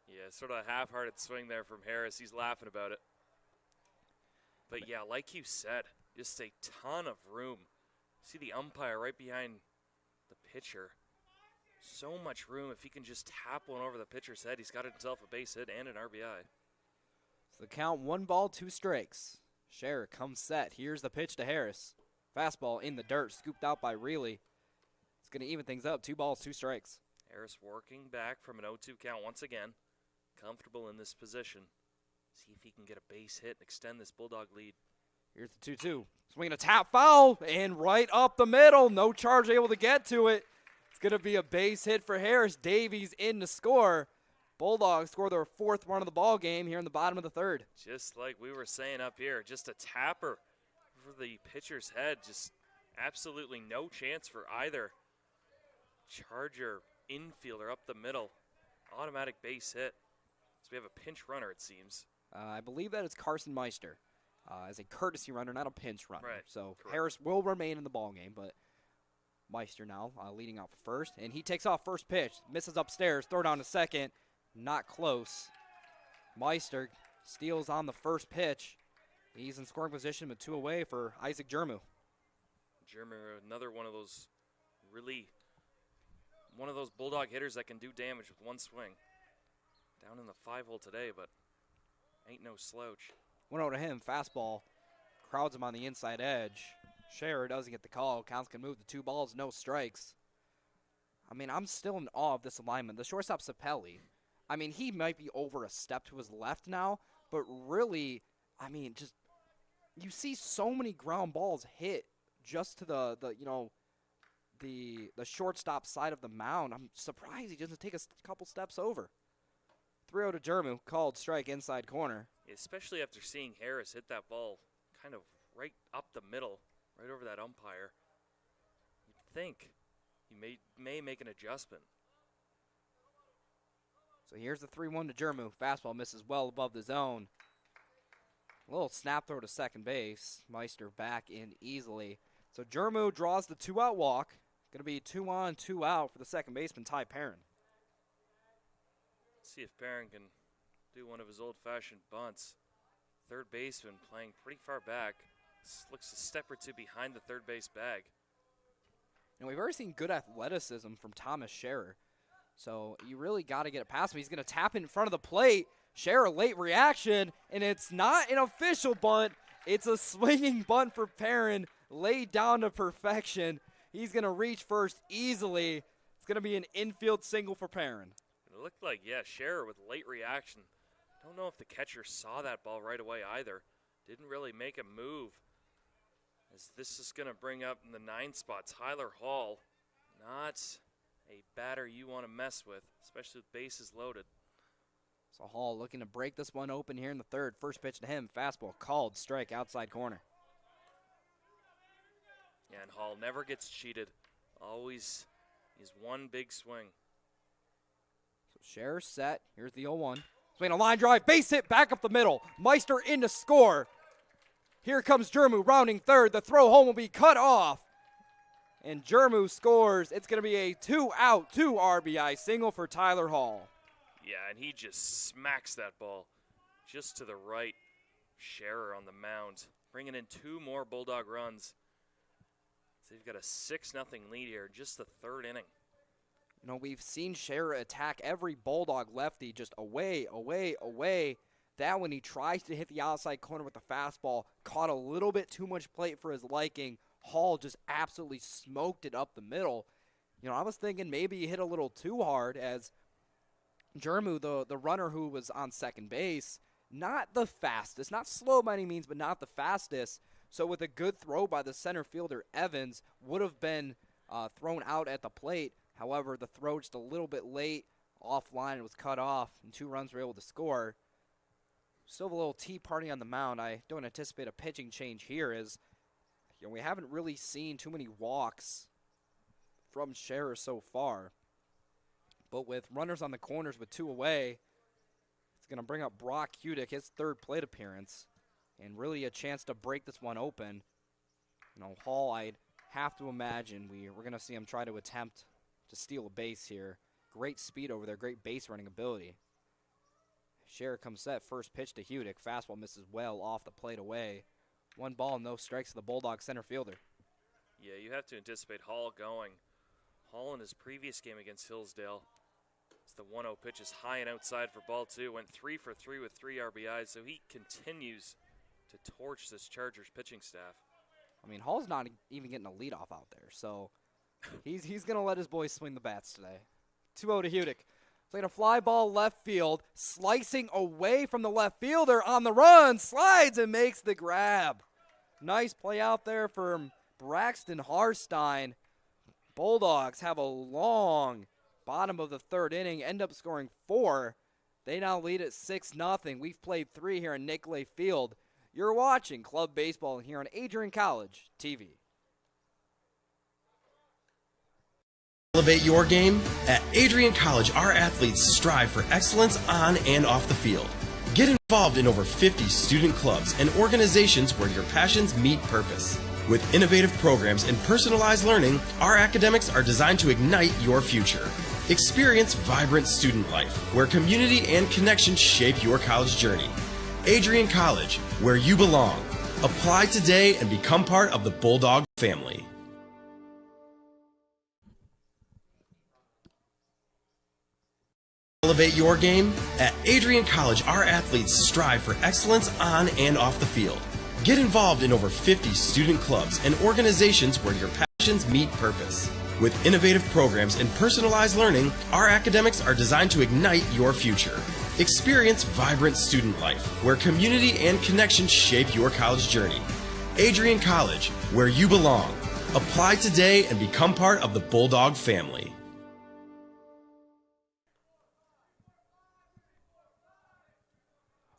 Yeah, sort of a half-hearted swing there from Harris. He's laughing about it. But yeah, like you said, just a ton of room. See the umpire right behind the pitcher. So much room. If he can just tap one over the pitcher's head, he's got himself a base hit and an RBI. So the count 1 ball, 2 strikes. Scherer comes set. Here's the pitch to Harris. Fastball in the dirt, scooped out by Reilly. It's going to even things up. 2 balls, 2 strikes. Harris working back from an 0-2 count once again. Comfortable in this position. See if he can get a base hit and extend this Bulldog lead. Here's the 2-2. Swinging a tap foul and right up the middle. No charge able to get to it. It's going to be a base hit for Harris. Davies in to score. Bulldogs score their 4th run of the ball game here in the bottom of the 3rd. Just like we were saying up here, just a tapper for the pitcher's head. Just absolutely no chance for either Charger infielder up the middle. Automatic base hit. So we have a pinch runner, it seems. I believe that it's Carson Meister as a courtesy runner, not a pinch runner. Right. So Correct. Harris will remain in the ball game, but Meister now leading off first. And he takes off first pitch, misses upstairs, throw down to second. Not close. Meister steals on the first pitch. He's in scoring position with 2 away for Isaac Jermu. Jeremy, another one of those Bulldog hitters that can do damage with one swing. Down in the 5-hole today, but ain't no slouch. 1-0 to him, fastball. Crowds him on the inside edge. Scherer doesn't get the call. Counts can move to 2 balls, no strikes. I mean, I'm still in awe of this alignment. The shortstop, Sapelli. I mean, he might be over a step to his left now, but really, I mean, just you see so many ground balls hit just to the shortstop side of the mound. I'm surprised he doesn't take a couple steps over. 3-0 to Jermu, called strike inside corner. Especially after seeing Harris hit that ball kind of right up the middle, right over that umpire. You'd think he may make an adjustment. So here's the 3-1 to Jermu. Fastball misses well above the zone. A little snap throw to second base. Meister back in easily. So Jermu draws the 2-out walk. Going to be 2 on, 2 out for the second baseman, Ty Perrin. Let's see if Perrin can do one of his old-fashioned bunts. Third baseman playing pretty far back. This looks a step or two behind the third base bag. And we've already seen good athleticism from Thomas Scherer. So you really got to get it past him. He's going to tap in front of the plate. Scherer, late reaction, and it's not an official bunt. It's a swinging bunt for Perrin, laid down to perfection. He's going to reach first easily. It's going to be an infield single for Perrin. It looked like, Scherer with late reaction. Don't know if the catcher saw that ball right away either. Didn't really make a move. As this is going to bring up in the 9 spot, Tyler Hall. Not a batter you want to mess with, especially with bases loaded. So Hall looking to break this one open here in the 3rd. First pitch to him, fastball called, strike outside corner. Yeah, and Hall never gets cheated. Always is one big swing. So Scherer set. Here's the 0-1. Swing a line drive, base hit, back up the middle. Meister in to score. Here comes Jermu rounding 3rd. The throw home will be cut off. And Jermu scores. It's going to be a 2-out, 2 RBI single for Tyler Hall. Yeah, and he just smacks that ball just to the right. Scherer on the mound, bringing in 2 more Bulldog runs. So they've got a 6-0 lead here, just the 3rd inning. You know, we've seen Scherer attack every Bulldog lefty just away, away, away. That when he tries to hit the outside corner with the fastball, caught a little bit too much plate for his liking. Hall just absolutely smoked it up the middle. You know, I was thinking maybe he hit a little too hard as Jermu, the runner who was on second base, not the fastest, not slow by any means, but not the fastest. So with a good throw by the center fielder, Evans would have been thrown out at the plate. However, the throw just a little bit late, offline, it was cut off, and 2 runs were able to score. Still have a little tea party on the mound. I don't anticipate a pitching change here as we haven't really seen too many walks from Scherer so far. But with runners on the corners with 2 away, it's going to bring up Brock Hudick, his 3rd plate appearance, and really a chance to break this one open. You know, Hall, I'd have to imagine we're going to see him try to attempt to steal a base here. Great speed over there, great base running ability. Scherer comes set, first pitch to Hudick. Fastball misses well off the plate away. 1 ball, no strikes to the Bulldog center fielder. Yeah, you have to anticipate Hall going. Hall in his previous game against Hillsdale, as the 1-0 pitch is high and outside for ball 2, went 3 for 3 with 3 RBIs, so he continues to torch this Chargers pitching staff. I mean, Hall's not even getting a leadoff out there, so he's going to let his boys swing the bats today. 2-0 to Hudick. Playing a fly ball left field, slicing away from the left fielder on the run, slides and makes the grab. Nice play out there from Braxton Harstein. Bulldogs have a long bottom of the third inning, end up scoring 4. They now lead at 6-0. We've played 3 here in Nicolay Field. You're watching Club Baseball here on Adrian College TV. Elevate your game? At Adrian College, our athletes strive for excellence on and off the field. Get involved in over 50 student clubs and organizations where your passions meet purpose. With innovative programs and personalized learning, our academics are designed to ignite your future. Experience vibrant student life, where community and connection shape your college journey. Adrian College, where you belong. Apply today and become part of the Bulldog family. Elevate your game? At Adrian College, our athletes strive for excellence on and off the field. Get involved in over 50 student clubs and organizations where your passions meet purpose. With innovative programs and personalized learning, our academics are designed to ignite your future. Experience vibrant student life, where community and connection shape your college journey. Adrian College, where you belong. Apply today and become part of the Bulldog family.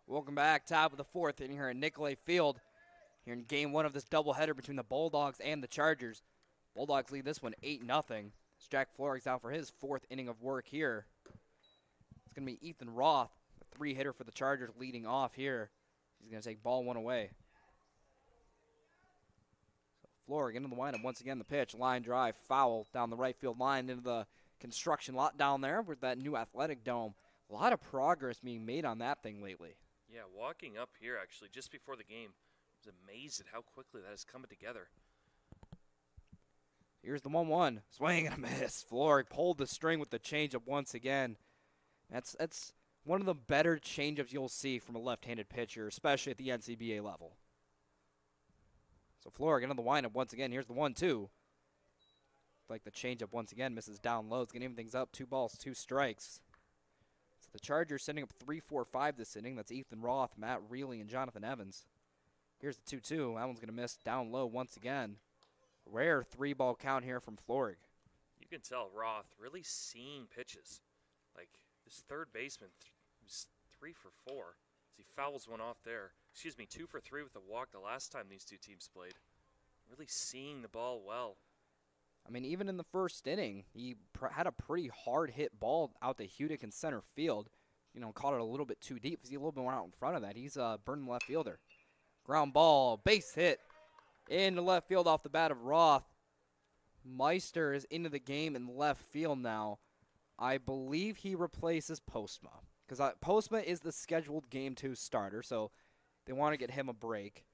Welcome back. Top of the 4th inning here at Nicolay Field. Here in game 1 of this doubleheader between the Bulldogs and the Chargers. Bulldogs lead this one 8-0. As Jack Florig's out for his 4th inning of work here. It's going to be Ethan Roth, a 3-hitter for the Chargers, leading off here. He's going to take ball 1 away. So Florig into the windup once again. The pitch, line drive, foul down the right field line into the construction lot down there with that new athletic dome. A lot of progress being made on that thing lately. Yeah, walking up here actually just before the game, I was amazed at how quickly that is coming together. Here's the 1-1. Swing and a miss. Florig pulled the string with the changeup once again. That's one of the better changeups you'll see from a left-handed pitcher, especially at the NCBA level. So Florig into the windup once again. Here's the 1-2. Like the changeup once again misses down low. It's going to even things up. 2 balls, 2 strikes. So the Chargers sending up 3-4-5 this inning. That's Ethan Roth, Matt Reilly, and Jonathan Evans. Here's the 2-2. That one's going to miss down low once again. Rare 3-ball count here from Florig. You can tell Roth really seeing pitches. Like this third baseman was 3 for 4 as he fouls one off there. 2 for 3 with a walk the last time these two teams played. Really seeing the ball well. I mean, even in the first inning, he had a pretty hard hit ball out to Hudick in center field. You know, caught it a little bit too deep. He's a little bit more out in front of that. He's burning the left fielder. Ground ball, base hit into left field off the bat of Roth. Meister is into the game in left field now. I believe he replaces Postma because Postma is the scheduled game 2 starter, so they want to get him a break.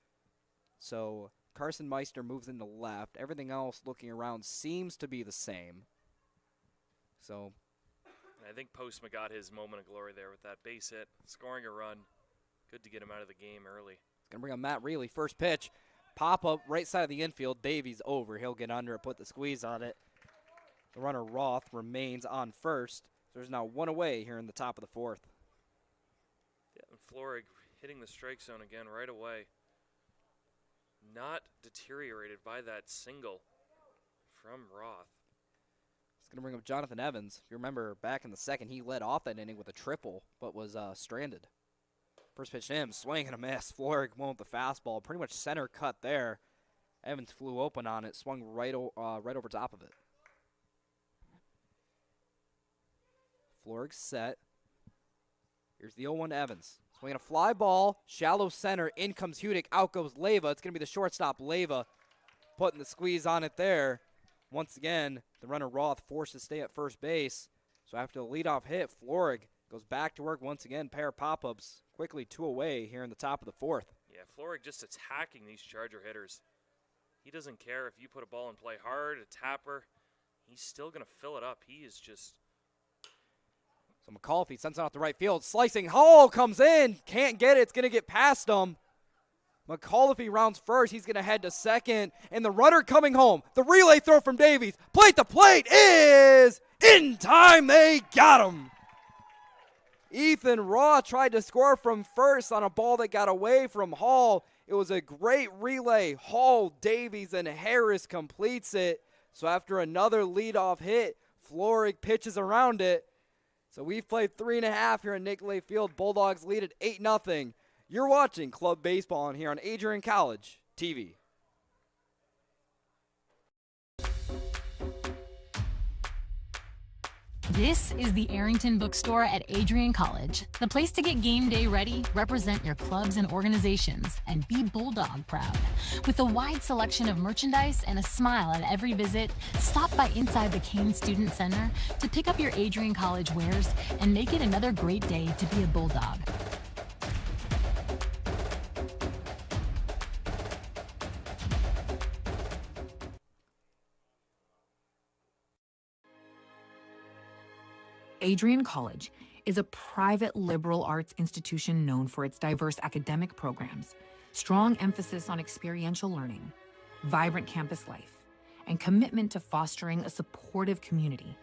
So Carson Meister moves into left. Everything else looking around seems to be the same. So I think Postma got his moment of glory there with that base hit, scoring a run. Good to get him out of the game early. Going to bring up Matt Reilly. First pitch. Pop up right side of the infield. Davies over. He'll get under it, put the squeeze on it. The runner Roth remains on first. So there's now 1 away here in the top of the 4th. Yeah, and Florig hitting the strike zone again right away. Not deteriorated by that single from Roth. It's going to bring up Jonathan Evans. If you remember, back in the second, he led off that inning with a triple, but was stranded. First pitch to him, swing and a miss. Florig went with the fastball, pretty much center cut there. Evans flew open on it, swung right over top of it. Florig set. Here's the 0-1 to Evans. Swinging a fly ball, shallow center, in comes Hudick, out goes Leyva. It's going to be the shortstop, Leyva, putting the squeeze on it there. Once again, the runner Roth forced to stay at first base. So after the leadoff hit, Florig goes back to work once again, pair of pop-ups. Quickly 2 away here in the top of the 4th. Yeah, Florig just attacking these Charger hitters. He doesn't care if you put a ball in play hard, a tapper. he's still going to fill it up. He is just... So McAuliffe sends it out the right field. Slicing Hall comes in. Can't get it. It's going to get past him. McAuliffe rounds first. He's going to head to second. And the runner coming home. The relay throw from Davies. Plate to plate is in time. They got him. Ethan Raw tried to score from first on a ball that got away from Hall. It was a great relay. Hall, Davies, and Harris completes it. So after another leadoff hit, Florig pitches around it. So we've played 3.5 here at Nicolay Field. Bulldogs lead at 8-0. You're watching Club Baseball on here on Adrian College TV. This is the Arrington Bookstore at Adrian College, the place to get game day ready, represent your clubs and organizations, and be Bulldog proud. With a wide selection of merchandise and a smile at every visit, stop by inside the Kane Student Center to pick up your Adrian College wares and make it another great day to be a Bulldog. Adrian College is a private liberal arts institution known for its diverse academic programs, strong emphasis on experiential learning, vibrant campus life, and commitment to fostering a supportive community.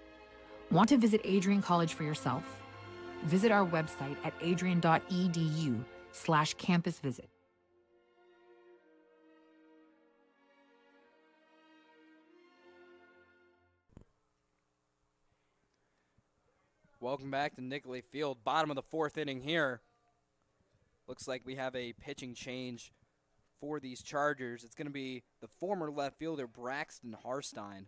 Want to visit Adrian College for yourself? Visit our website at adrian.edu/campusvisit. Welcome back to Nicolay Field. Bottom of the 4th inning here. Looks like we have a pitching change for these Chargers. It's going to be the former left fielder Braxton Harstein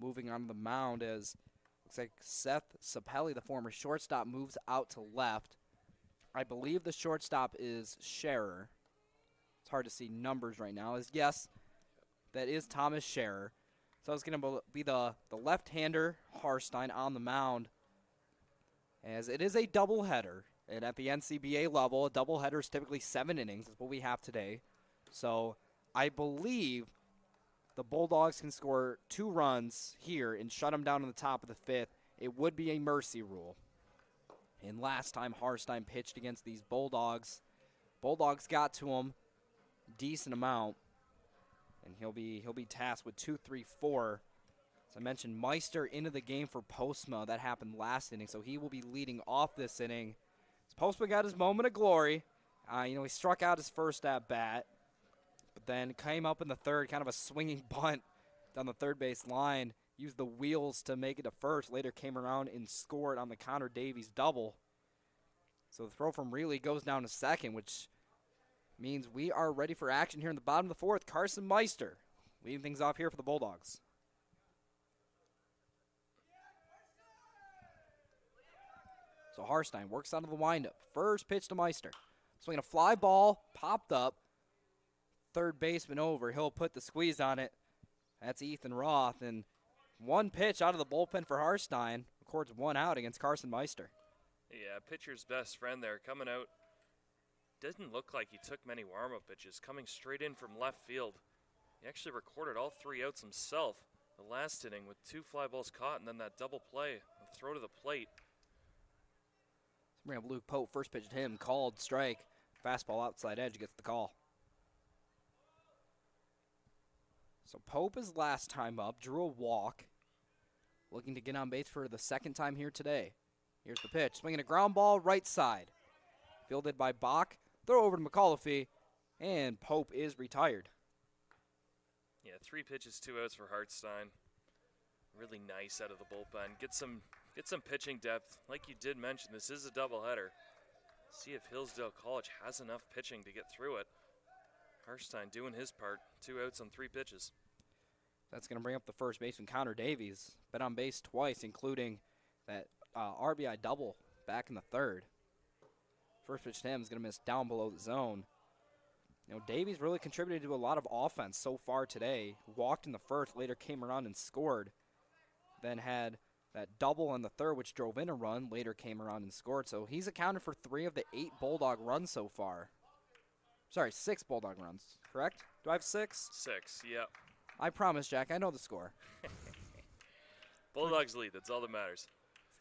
moving on the mound, as looks like Seth Sapelli, the former shortstop, moves out to left. I believe the shortstop is Scherer. It's hard to see numbers right now. Yes, that is Thomas Scherer. So it's going to be the left-hander Harstein on the mound, as it is a doubleheader. And at the NCBA level, a doubleheader is typically 7 innings. That's what we have today. So I believe the Bulldogs can score 2 runs here and shut them down in the top of the 5th. It would be a mercy rule. And last time Harstein pitched against these Bulldogs, Bulldogs got to him decent amount, and he'll be tasked with 2, 3, 4. As I mentioned, Meister into the game for Postma. That happened last inning, so he will be leading off this inning. Postma got his moment of glory. He struck out his first at bat, but then came up in the third, kind of a swinging bunt down the third base line. Used the wheels to make it to first. Later came around and scored on the Connor Davies double. So the throw from Reilly goes down to second, which means we are ready for action here in the bottom of the 4th. Carson Meister leading things off here for the Bulldogs. So Harstein works out of the windup. First pitch to Meister. Swinging a fly ball, popped up. Third baseman over. He'll put the squeeze on it. That's Ethan Roth. And 1 pitch out of the bullpen for Harstein. Records 1 out against Carson Meister. Yeah, pitcher's best friend there coming out. Didn't look like he took many warm-up pitches. Coming straight in from left field. He actually recorded all 3 outs himself the last inning with 2 fly balls caught and then that double play, the throw to the plate. Bring up Luke Pope. First pitch to him. Called strike. Fastball outside edge gets the call. So Pope is last time up. Drew a walk. Looking to get on base for the 2nd time here today. Here's the pitch. Swinging a ground ball right side. Fielded by Bach. Throw over to McAuliffe. And Pope is retired. Yeah, 3 pitches, 2 outs for Hartstein. Really nice out of the bullpen. Get some pitching depth. Like you did mention, this is a doubleheader. See if Hillsdale College has enough pitching to get through it. Hartstein doing his part. 2 outs on 3 pitches. That's going to bring up the first baseman, Connor Davies. Been on base twice, including that RBI double back in the 3rd. First pitch to him is going to miss down below the zone. Davies really contributed to a lot of offense so far today. Walked in the 1st, later came around and scored. Then had that double in the 3rd, which drove in a run, later came around and scored. So he's accounted for 3 of the 8 Bulldog runs so far. Sorry, 6 Bulldog runs, correct? Do I have 6? 6, yep. I promise, Jack, I know the score. Bulldogs lead. That's all that matters.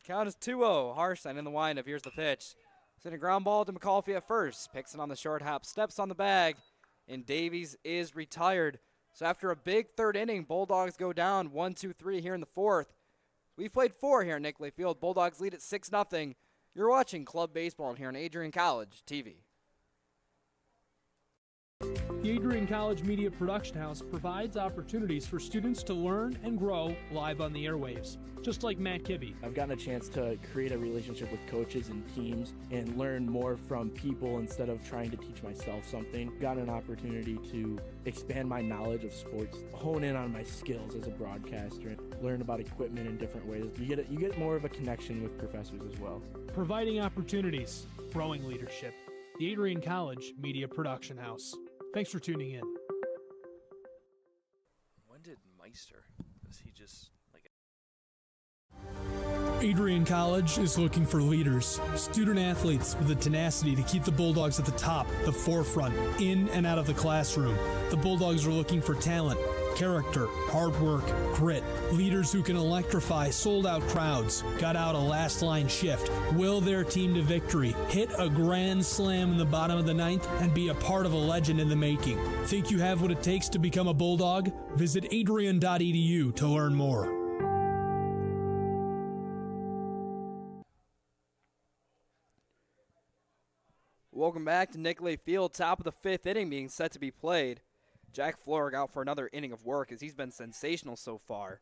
Count is 2-0. Harstein in the windup. Here's the pitch. Send a ground ball to McAuliffe at first. Picks it on the short hop. Steps on the bag. And Davies is retired. So after a big third inning, Bulldogs go down 1-2-3 here in the fourth. We've played 4 here at Nicolay Field. Bulldogs lead at 6-0. You're watching Club Baseball here on Adrian College TV. The Adrian College Media Production House provides opportunities for students to learn and grow live on the airwaves, just like Matt Kibbe. I've gotten a chance to create a relationship with coaches and teams and learn more from people instead of trying to teach myself something. Gotten an opportunity to expand my knowledge of sports, hone in on my skills as a broadcaster, learn about equipment in different ways. You get more of a connection with professors as well. Providing opportunities, growing leadership. The Adrian College Media Production House. Thanks for tuning in. When did Meister? Was he just like... Adrian College is looking for leaders, student athletes with the tenacity to keep the Bulldogs at the top, the forefront, in and out of the classroom. The Bulldogs are looking for talent, character, hard work, grit, leaders who can electrify sold-out crowds, got out a last-line shift, will their team to victory, hit a grand slam in the bottom of the ninth, and be a part of a legend in the making. Think you have what it takes to become a Bulldog? Visit adrian.edu to learn more. Welcome back to Nicolay Field. Top of the 5th inning being set to be played. Jack Florek out for another inning of work as he's been sensational so far.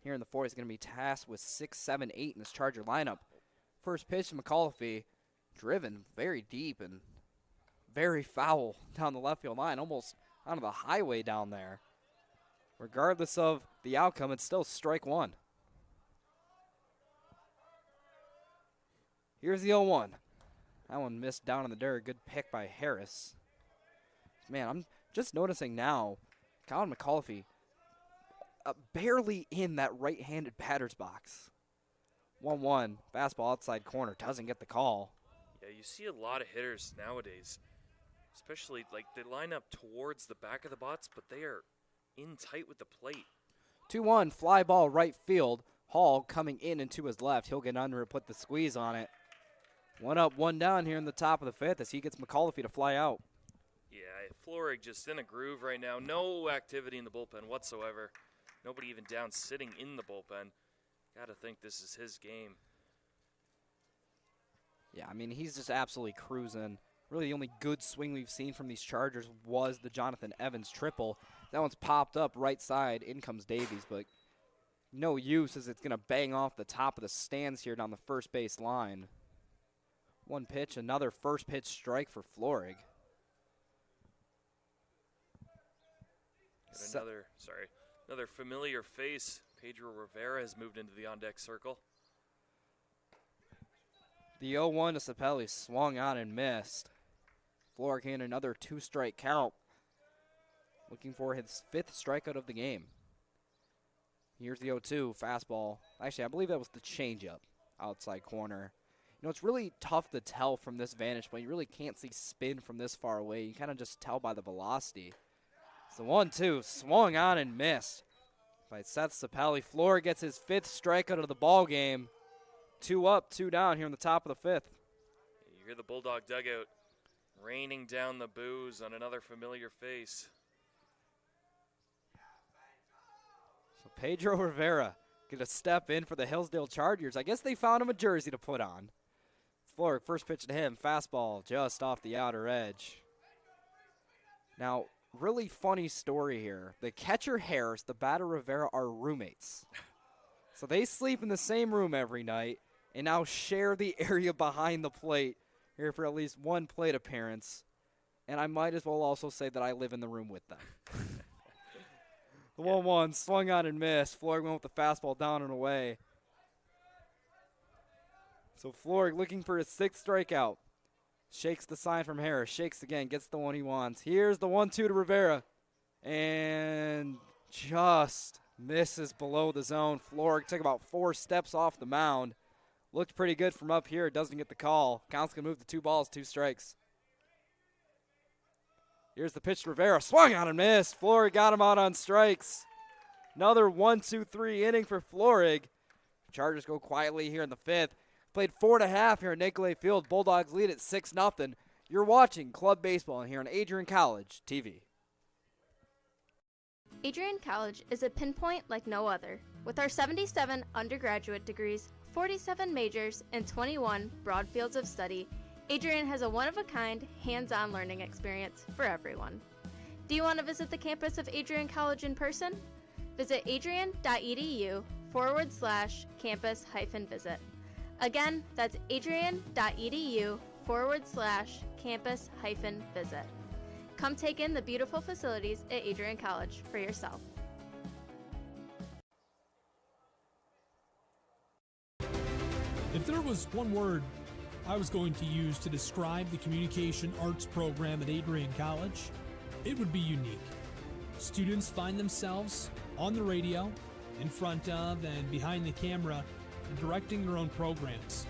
Here in the 4th, he's going to be tasked with 6, 7, 8 in this Charger lineup. First pitch to McAuliffe, driven very deep and very foul down the left field line, almost onto the highway down there. Regardless of the outcome, it's still strike one. Here's the 0-1. That one missed down in the dirt. Good pick by Harris. Man, I'm just noticing now, Colin McAuliffe barely in that right-handed batter's box. 1-1, fastball outside corner, doesn't get the call. Yeah, you see a lot of hitters nowadays, especially like they line up towards the back of the box, but they are in tight with the plate. 2-1, fly ball right field. Hall coming in and to his left. He'll get under and put the squeeze on it. 1 up, 1 down here in the top of the 5th as he gets McAuliffe to fly out. Yeah, Florek just in a groove right now. No activity in the bullpen whatsoever. Nobody even down sitting in the bullpen. Got to think this is his game. Yeah, I mean, he's just absolutely cruising. Really, the only good swing we've seen from these Chargers was the Jonathan Evans triple. That one's popped up right side. In comes Davies, but no use as it's going to bang off the top of the stands here down the first base line. One pitch, another first pitch strike for Florek. Another familiar face. Pedro Rivera has moved into the on-deck circle. The 0-1 to Sapelli swung on and missed. Florek in another 2-strike count. Looking for his 5th strikeout of the game. Here's the 0-2 fastball. Actually, I believe that was the changeup outside corner. You know, it's really tough to tell from this vantage point. You really can't see spin from this far away. You kind of just tell by the velocity. It's the 1-2, swung on and missed by Seth Sapelli. Florek gets his 5th strikeout of the ball game. 2 up, 2 down here in the top of the 5th. You hear the Bulldog dugout raining down the boos on another familiar face. So Pedro Rivera going to step in for the Hillsdale Chargers. I guess they found him a jersey to put on. Florek, first pitch to him, fastball just off the outer edge. Now, really funny story here. The catcher Harris, the batter Rivera are roommates. So they sleep in the same room every night and now share the area behind the plate here for at least one plate appearance. And I might as well also say that I live in the room with them. The 1-1 swung on and missed. Florek went with the fastball down and away. So Florek looking for his 6th strikeout. Shakes the sign from Harris. Shakes again. Gets the one he wants. Here's the 1-2 to Rivera. And just misses below the zone. Florek took about 4 steps off the mound. Looked pretty good from up here. Doesn't get the call. Count's going to move to 2 balls, 2 strikes. Here's the pitch to Rivera. Swung on and missed. Florek got him out on strikes. Another 1-2-3 inning for Florek. Chargers go quietly here in the 5th. Played 4.5 here at Nicolay Field. Bulldogs lead at 6-0. You're watching Club Baseball here on Adrian College TV. Adrian College is a pinpoint like no other. With our 77 undergraduate degrees, 47 majors, and 21 broad fields of study, Adrian has a one-of-a-kind, hands-on learning experience for everyone. Do you want to visit the campus of Adrian College in person? Visit adrian.edu/campus-visit. Again, that's adrian.edu/campus-visit. Come take in the beautiful facilities at Adrian College for yourself. If there was one word I was going to use to describe the communication arts program at Adrian College, it would be unique. Students find themselves on the radio, in front of and behind the camera, and directing their own programs.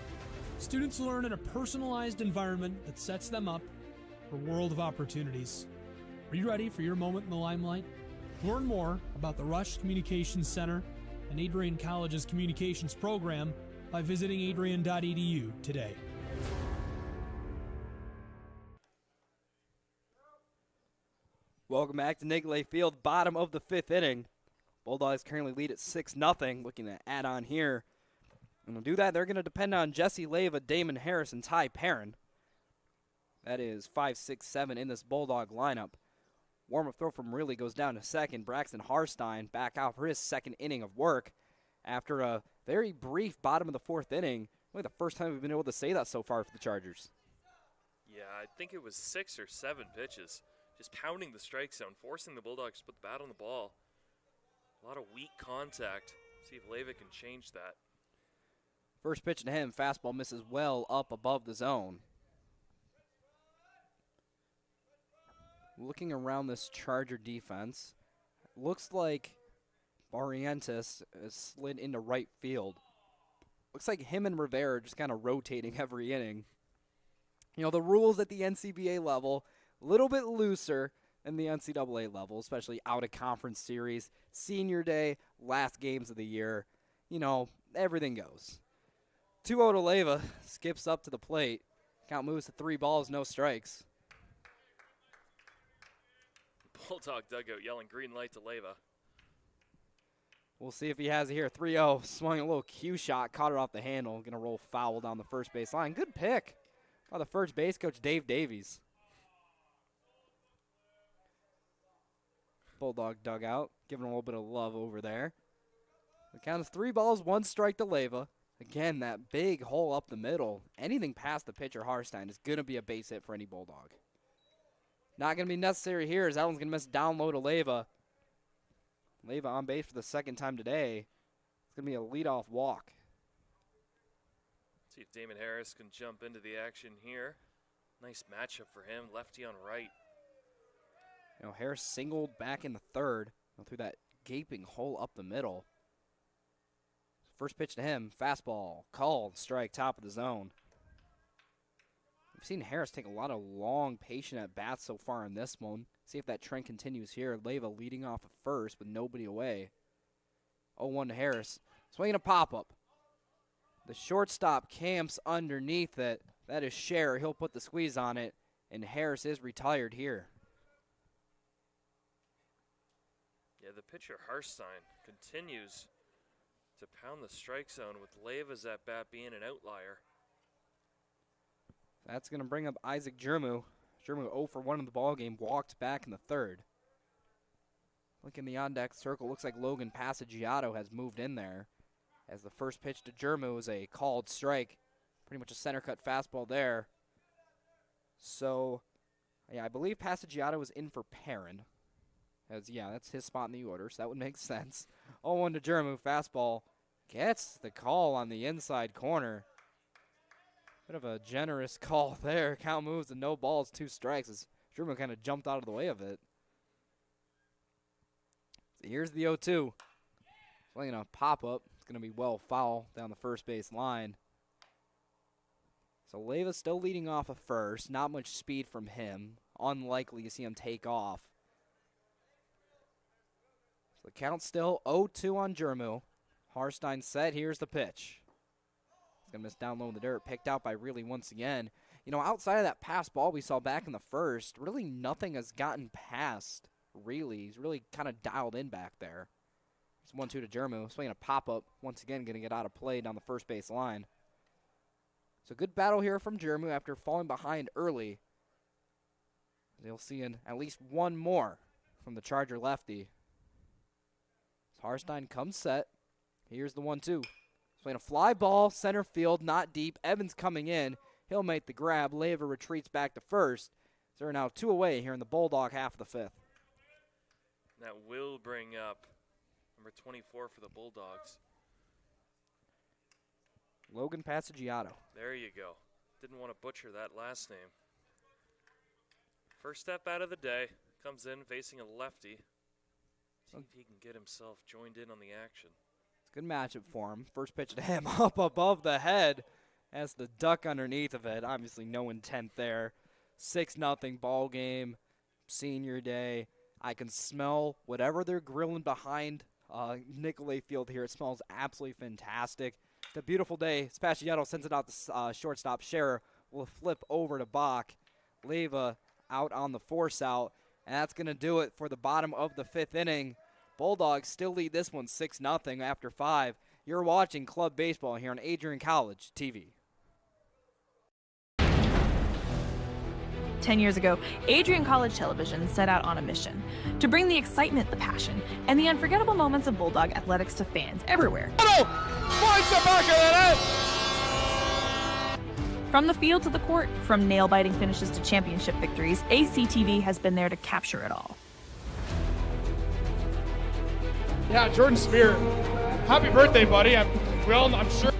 Students learn in a personalized environment that sets them up for a world of opportunities. Are you ready for your moment in the limelight? Learn more about the Rush Communications Center and Adrian College's communications program by visiting adrian.edu today. Welcome back to Nicolay Field, bottom of the 5th inning. Bulldogs currently lead at 6-0. Looking to add on here. And to do that, they're going to depend on Jesse Leyva, Damon Harris, and Ty Perrin. That is 5, 6, 7 in this Bulldog lineup. Warm-up throw from Riley goes down to second. Braxton Harstein back out for his second inning of work after a very brief bottom of the 4th inning. Really the first time we've been able to say that so far for the Chargers. Yeah, I think it was 6 or 7 pitches. Just pounding the strike zone, forcing the Bulldogs to put the bat on the ball. A lot of weak contact. See if Leyva can change that. First pitch to him, fastball misses well up above the zone. Looking around this Charger defense, looks like Barrientos has slid into right field. Looks like him and Rivera are just kind of rotating every inning. You know, the rules at the NCBA level, a little bit looser than the NCAA level, especially out-of-conference series, senior day, last games of the year. You know, everything goes. 2-0 to Leyva, skips up to the plate. Count moves to 3 balls, no strikes. Bulldog dugout yelling green light to Leyva. We'll see if he has it here. 3-0, swung a little cue shot, caught it off the handle. Going to roll foul down the first base line. Good pick by the first base coach, Dave Davies. Bulldog dugout, giving a little bit of love over there. The count is 3 balls, 1 strike to Leyva. Again, that big hole up the middle. Anything past the pitcher, Harstein, is going to be a base hit for any Bulldog. Not going to be necessary here as that one's going to miss down low to Leyva. Leyva on base for the second time today. It's going to be a leadoff walk. See if Damon Harris can jump into the action here. Nice matchup for him, lefty on right. You know, Harris singled back in the 3rd through that gaping hole up the middle. First pitch to him, fastball, called, strike, top of the zone. We've seen Harris take a lot of long, patient at-bats so far in this one. See if that trend continues here. Leyva leading off at first with nobody away. 0-1 to Harris. Swinging a pop-up. The shortstop camps underneath it. That is Scher. He'll put the squeeze on it, and Harris is retired here. Yeah, the pitcher Harstein continues to pound the strike zone with Leyva's at bat being an outlier. That's going to bring up Isaac Jermu. Jermu 0 for 1 in the ballgame, walked back in the 3rd. Look in the on-deck circle. Looks like Logan Passagiato has moved in there as the first pitch to Jermu is a called strike. Pretty much a center cut fastball there. So, yeah, I believe Passagiato is in for Perrin. Yeah, that's his spot in the order, so that would make sense. 0-1 to Jermu, fastball. Gets the call on the inside corner. Bit of a generous call there. Count moves to no balls, 2 strikes as Jermu kind of jumped out of the way of it. So here's the 0-2. Swinging a pop-up. It's going to be well foul down the first base line. So Leyva still leading off at first. Not much speed from him. Unlikely to see him take off. So the count still 0-2 on Jermu. Harstein set. Here's the pitch. He's going to miss down low in the dirt. Picked out by Really once again. You know, outside of that pass ball we saw back in the first, really nothing has gotten past Really. He's really kind of dialed in back there. It's 1-2 to Jermu. Swinging a pop-up. Once again, going to get out of play down the first base line. So good battle here from Jermu after falling behind early. They'll see at least one more from the Charger lefty. Harstein comes set. Here's the 1-2. Playing a fly ball, center field, not deep. Evans coming in. He'll make the grab. Leyva retreats back to first. So they're now 2 away here in the Bulldog half of the fifth. That will bring up number 24 for the Bulldogs. Logan Passagiato. There you go. Didn't want to butcher that last name. First step out of the day. Comes in facing a lefty. See if he can get himself joined in on the action. It's a good matchup for him. First pitch to him up above the head. As the duck underneath of it. Obviously no intent there. 6-0 ball game. Senior day. I can smell whatever they're grilling behind Nicolay Field here. It smells absolutely fantastic. It's a beautiful day. Spaciato sends it out to shortstop. Scherer will flip over to Bach. Leyva out on the force out. And that's going to do it for the bottom of the fifth inning. Bulldogs still lead this one 6-0 after 5. You're watching Club Baseball here on Adrian College TV. 10 years ago, Adrian College Television set out on a mission to bring the excitement, the passion, and the unforgettable moments of Bulldog athletics to fans everywhere. From the field to the court, from nail-biting finishes to championship victories, ACTV has been there to capture it all. Yeah, Jordan Spear, happy birthday, buddy. I'm sure.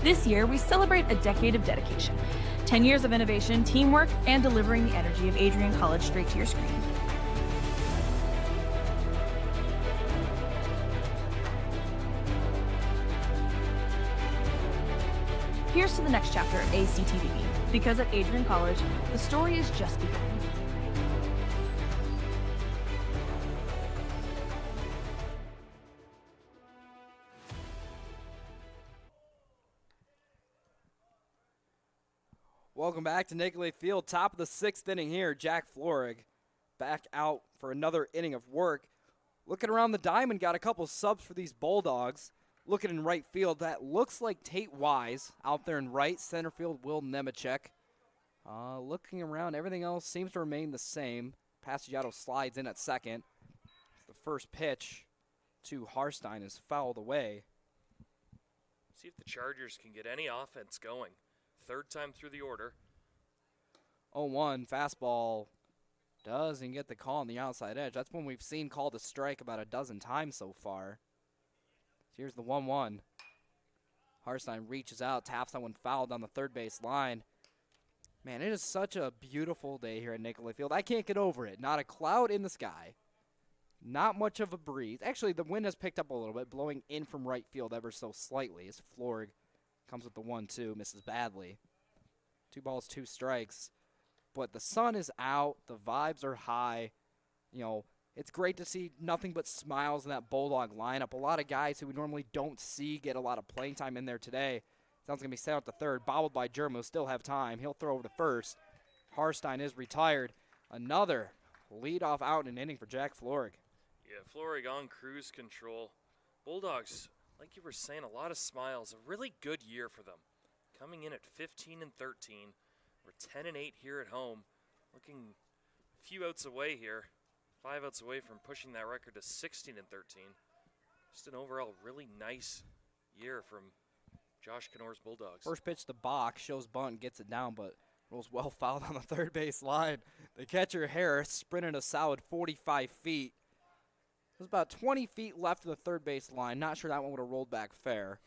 This year, we celebrate a decade of dedication, 10 years of innovation, teamwork, and delivering the energy of Adrian College straight to your screen. Here's to the next chapter of ACTV, because at Adrian College, the story is just beginning. Welcome back to Nicolay Field. Top of the sixth inning here. Jack Florig back out for another inning of work. Looking around the diamond, got a couple subs for these Bulldogs. Looking in right field, that looks like Tate Wise out there in right. Center field, Will Nemechek. Looking around, everything else seems to remain the same. Passagiato slides in at second. The first pitch to Harstein is fouled away. See if the Chargers can get any offense going. Third time through the order. 0-1, fastball doesn't get the call on the outside edge. That's one we've seen called a strike about a dozen times so far. So here's the 1-1. Harstein reaches out, taps that one fouled on the third base line. Man, it is such a beautiful day here at Nicolay Field. I can't get over it. Not a cloud in the sky. Not much of a breeze. Actually, the wind has picked up a little bit, blowing in from right field ever so slightly as Florig comes with the 1-2, misses badly. 2 balls, 2 strikes. But the sun is out. The vibes are high. You know, it's great to see nothing but smiles in that Bulldog lineup. A lot of guys who we normally don't see get a lot of playing time in there today. Sounds going to be set out to third. Bobbled by Jermo. Still have time. He'll throw over to first. Harstein is retired. Another leadoff out in an inning for Jack Florig. Yeah, Florig on cruise control. Bulldogs, like you were saying, a lot of smiles. A really good year for them. Coming in at 15-13. We're 10-8 here at home. Looking a few outs away here. 5 outs away from pushing that record to 16-13. Just an overall really nice year from Josh Knorr's Bulldogs. First pitch to Bach, shows bunt, gets it down, but rolls well fouled on the third base line. The catcher, Harris, sprinted a solid 45 feet. There's about 20 feet left to the third base line. Not sure that one would have rolled back fair.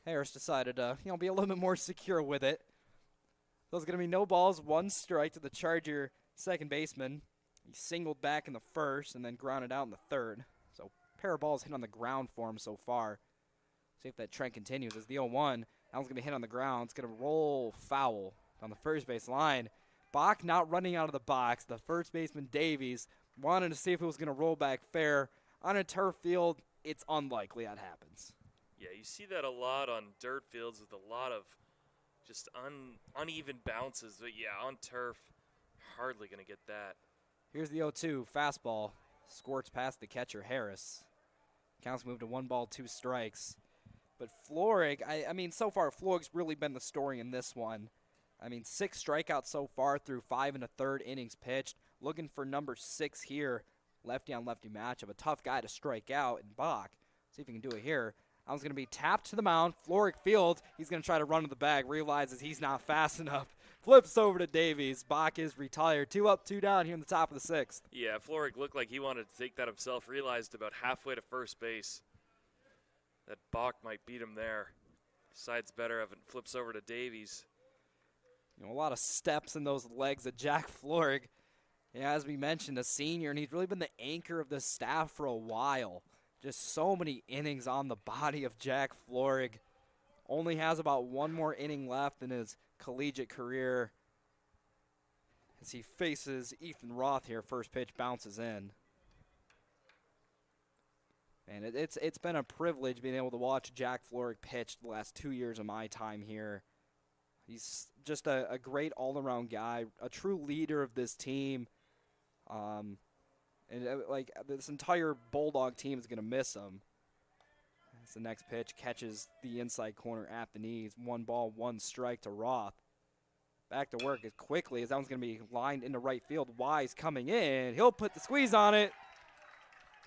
Harris decided to be a little bit more secure with it. So it's going to be no balls, 1 strike to the Charger second baseman. He singled back in the first and then grounded out in the third. So pair of balls hit on the ground for him so far. See if that trend continues as the 0-1. That one's going to be hit on the ground. It's going to roll foul on the first base line. Bach not running out of the box. The first baseman, Davies, wanted to see if it was going to roll back fair On a turf field, it's unlikely that happens. Yeah, you see that a lot on dirt fields with a lot of just uneven bounces. But yeah, on turf, hardly going to get that. Here's the 0-2 fastball. Squirts past the catcher, Harris. Counts moved to 1 ball, 2 strikes. But Florig, I mean, so far, Florig's really been the story in this one. I mean, 6 strikeouts so far through 5 1/3 innings pitched. Looking for number 6 here. Lefty on lefty matchup. A tough guy to strike out in Bach. See if he can do it here. I was going to be tapped to the mound. Florig fields. He's going to try to run to the bag. Realizes he's not fast enough. Flips over to Davies. Bach is retired. 2 up, 2 down here in the top of the 6th. Yeah, Florig looked like he wanted to take that himself. Realized about halfway to first base that Bach might beat him there. Decides better of it. Flips over to Davies. You know, a lot of steps in those legs of Jack Florig. Yeah, as we mentioned, a senior, and he's really been the anchor of the staff for a while. Just so many innings on the body of Jack Florig. Only has about 1 more inning left in his collegiate career as he faces Ethan Roth here. First pitch bounces in. And it's been a privilege being able to watch Jack Florig pitch the last 2 years of my time here. He's just a great all-around guy, a true leader of this team. Like this entire Bulldog team is going to miss him. As the next pitch catches the inside corner at the knees. 1 ball, 1 strike to Roth. Back to work as quickly as that one's going to be lined into right field. Wise coming in. He'll put the squeeze on it.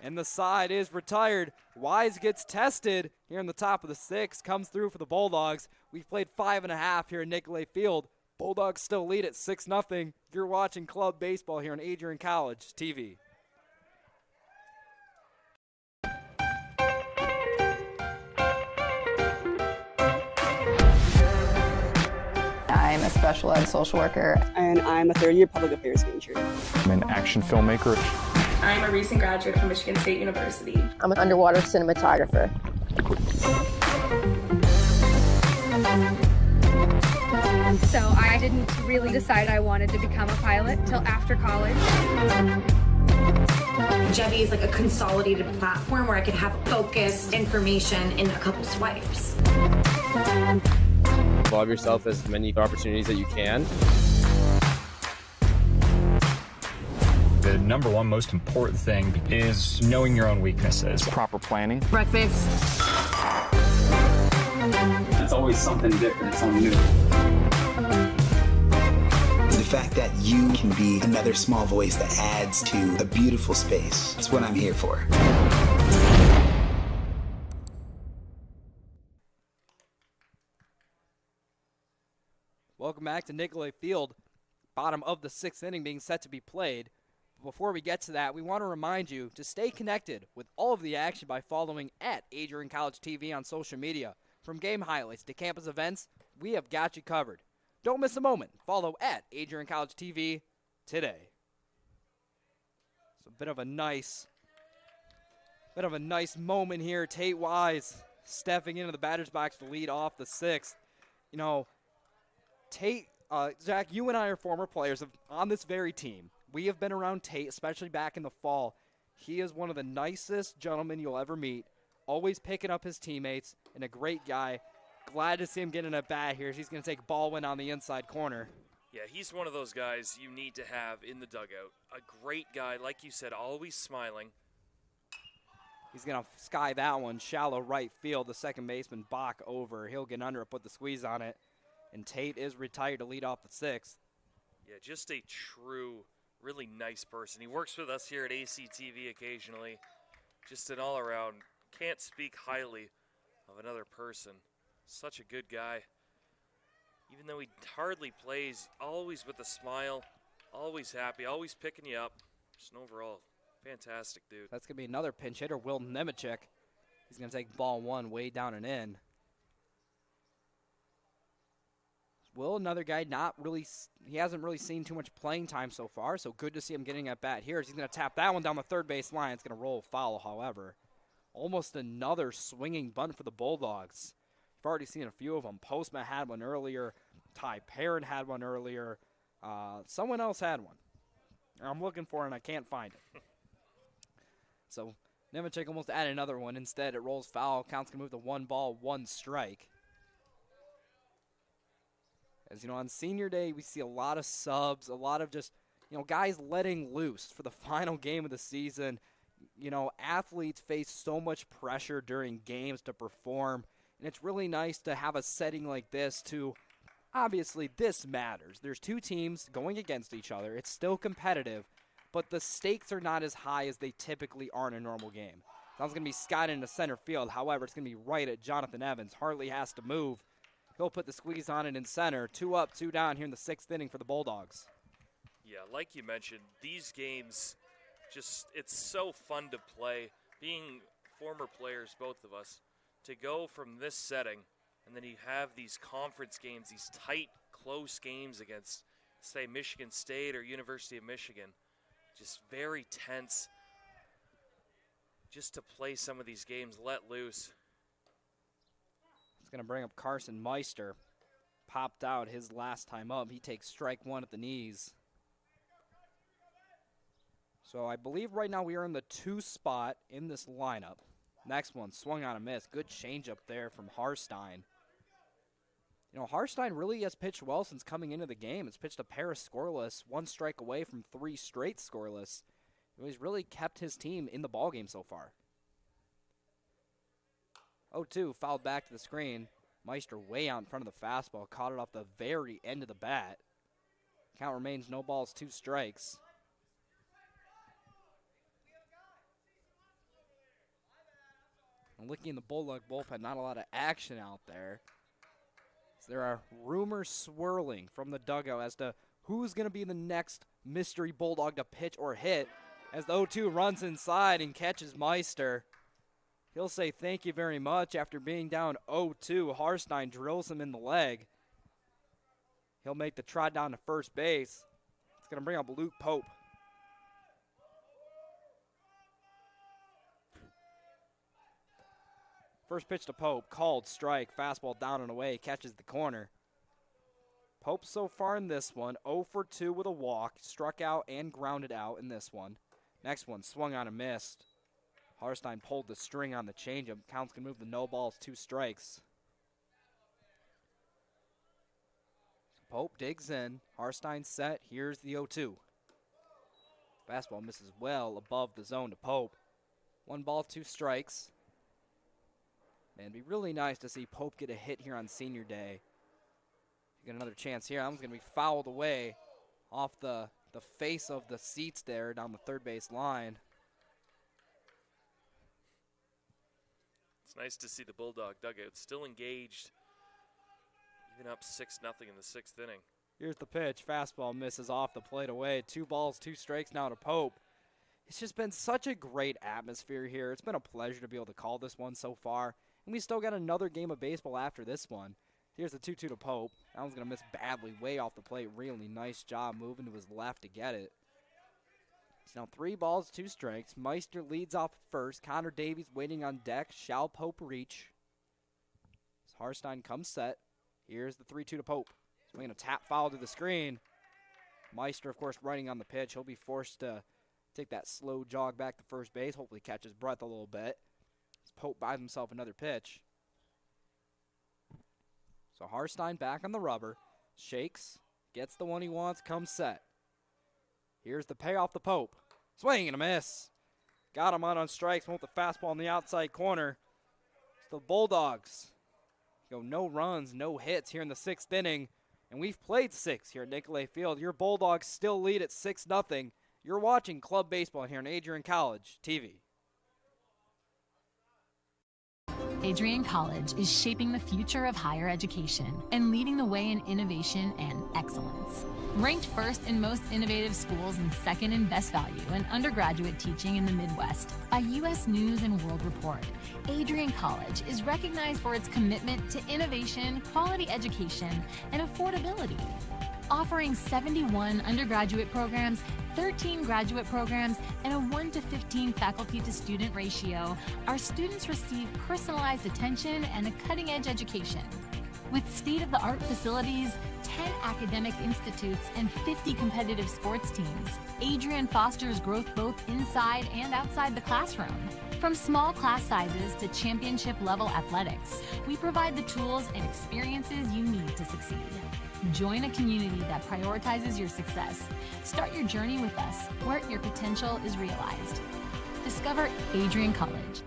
And the side is retired. Wise gets tested here in the top of the 6th. Comes through for the Bulldogs. We've played 5 1/2 here at Nicolay Field. Bulldogs still lead at 6-0. You're watching club baseball here on Adrian College TV. I'm a special ed social worker. And I'm a 3rd-year public affairs major. I'm an action filmmaker. I'm a recent graduate from Michigan State University. I'm an underwater cinematographer. So I didn't really decide I wanted to become a pilot till after college. Jevy is like a consolidated platform where I could have focused information in a couple swipes. Involve yourself as many opportunities that you can. The number one most important thing is knowing your own weaknesses. Proper planning. Breakfast. It's always something different, something new. The fact that you can be another small voice that adds to a beautiful space. That's what I'm here for. Welcome back to Nicolay Field. Bottom of the 6th inning being set to be played. Before we get to that, we want to remind you to stay connected with all of the action by following at Adrian College TV on social media. From game highlights to campus events, we have got you covered. Don't miss a moment. Follow at Adrian College TV today. So a bit of a nice moment here. Tate Wise stepping into the batter's box to lead off the 6th. You know, Tate, Zach, you and I are former players on this very team. We have been around Tate, especially back in the fall. He is one of the nicest gentlemen you'll ever meet, always picking up his teammates, and a great guy. Glad to see him getting a bat here. He's going to take Baldwin on the inside corner. Yeah, he's one of those guys you need to have in the dugout. A great guy, like you said, always smiling. He's going to sky that one, shallow right field. The second baseman, Bach, over. He'll get under it, put the squeeze on it. And Tate is retired to lead off the 6th. Yeah, just a true, really nice person. He works with us here at ACTV occasionally. Just an all-around, can't speak highly of another person. Such a good guy. Even though he hardly plays, always with a smile, always happy, always picking you up. Just an overall fantastic dude. That's going to be another pinch hitter, Will Nemechek. He's going to take ball 1 way down and in. Will, another guy he hasn't really seen too much playing time so far, so good to see him getting at bat here. He's going to tap that one down the third base line. It's going to roll foul, however. Almost another swinging bunt for the Bulldogs. You've already seen a few of them. Postma had one earlier. Ty Parent had one earlier. Someone else had one. I'm looking for it, and I can't find it. So Nemechek almost added another one. Instead, it rolls foul. Count's going to move to 1 ball, 1 strike. As you know, on senior day, we see a lot of subs, a lot of just, guys letting loose for the final game of the season. Athletes face so much pressure during games to perform, and it's really nice to have a setting like this to, obviously, this matters. There's 2 teams going against each other. It's still competitive, but the stakes are not as high as they typically are in a normal game. That's going to be skied into center field. However, it's going to be right at Jonathan Evans. Hartley has to move. He'll put the squeeze on it in center. 2 up, 2 down here in the 6th inning for the Bulldogs. Yeah, like you mentioned, these games, it's so fun to play. Being former players, both of us, to go from this setting, and then you have these conference games, these tight, close games against, say, Michigan State or University of Michigan. Just very tense. Just to play some of these games, let loose. It's going to bring up Carson Meister. Popped out his last time up. He takes strike 1 at the knees. So I believe right now we are in the 2 spot in this lineup. Next one, swung on a miss. Good changeup there from Harstein. Harstein really has pitched well since coming into the game. It's pitched a pair of scoreless, 1 strike away from 3 straight scoreless. He's really kept his team in the ballgame so far. 0-2, fouled back to the screen. Meister way out in front of the fastball, caught it off the very end of the bat. Count remains no balls, 2 strikes. And looking in the Bulldog bullpen, not a lot of action out there. So there are rumors swirling from the dugout as to who's going to be the next mystery Bulldog to pitch or hit. As the 0-2 runs inside and catches Meister. He'll say thank you very much after being down 0-2. Harstein drills him in the leg. He'll make the trot down to first base. It's going to bring up Luke Pope. First pitch to Pope, called strike, fastball down and away, catches the corner. Pope so far in this one, 0 for 2 with a walk, struck out and grounded out in this one. Next one, swung on and missed. Harstein pulled the string on the changeup. Count's going to move the no balls, 2 strikes. Pope digs in. Harstein set. Here's the 0-2. Fastball misses well above the zone to Pope. 1 ball, 2 strikes. Man, it'd be really nice to see Pope get a hit here on senior day. Get another chance here. That one's going to be fouled away off the face of the seats there down the third base line. It's nice to see the Bulldog dugout still engaged, even up 6-0 in the 6th inning. Here's the pitch. Fastball misses off the plate away. 2 balls, 2 strikes now to Pope. It's just been such a great atmosphere here. It's been a pleasure to be able to call this one so far. And we still got another game of baseball after this one. Here's the 2-2 to Pope. That one's going to miss badly, way off the plate. Really nice job moving to his left to get it. It's now 3 balls, 2 strikes. Meister leads off first. Connor Davies waiting on deck. Shall Pope reach? As Harstein comes set. Here's the 3-2 to Pope. Swinging a tap foul to the screen. Meister, of course, running on the pitch. He'll be forced to take that slow jog back to first base. Hopefully catch his breath a little bit. As Pope buys himself another pitch. So Harstein back on the rubber. Shakes. Gets the one he wants. Comes set. Here's the payoff to Pope. Swing and a miss. Got him on strikes. Went with the fastball in the outside corner. It's the Bulldogs go no runs, no hits here in the 6th inning. And we've played 6 here at Nicolay Field. Your Bulldogs still lead at 6-0. You're watching club baseball here on Adrian College TV. Adrian College is shaping the future of higher education and leading the way in innovation and excellence. Ranked first in most innovative schools and second in best value in undergraduate teaching in the Midwest by U.S. News and World Report, Adrian College is recognized for its commitment to innovation, quality education, and affordability. Offering 71 undergraduate programs, 13 graduate programs, and a 1-to-15 faculty-to-student ratio, our students receive personalized attention and a cutting-edge education. With state-of-the-art facilities, 10 academic institutes, and 50 competitive sports teams, Adrian fosters growth both inside and outside the classroom. From small class sizes to championship level athletics, we provide the tools and experiences you need to succeed. Join a community that prioritizes your success. Start your journey with us, where your potential is realized. Discover Adrian College.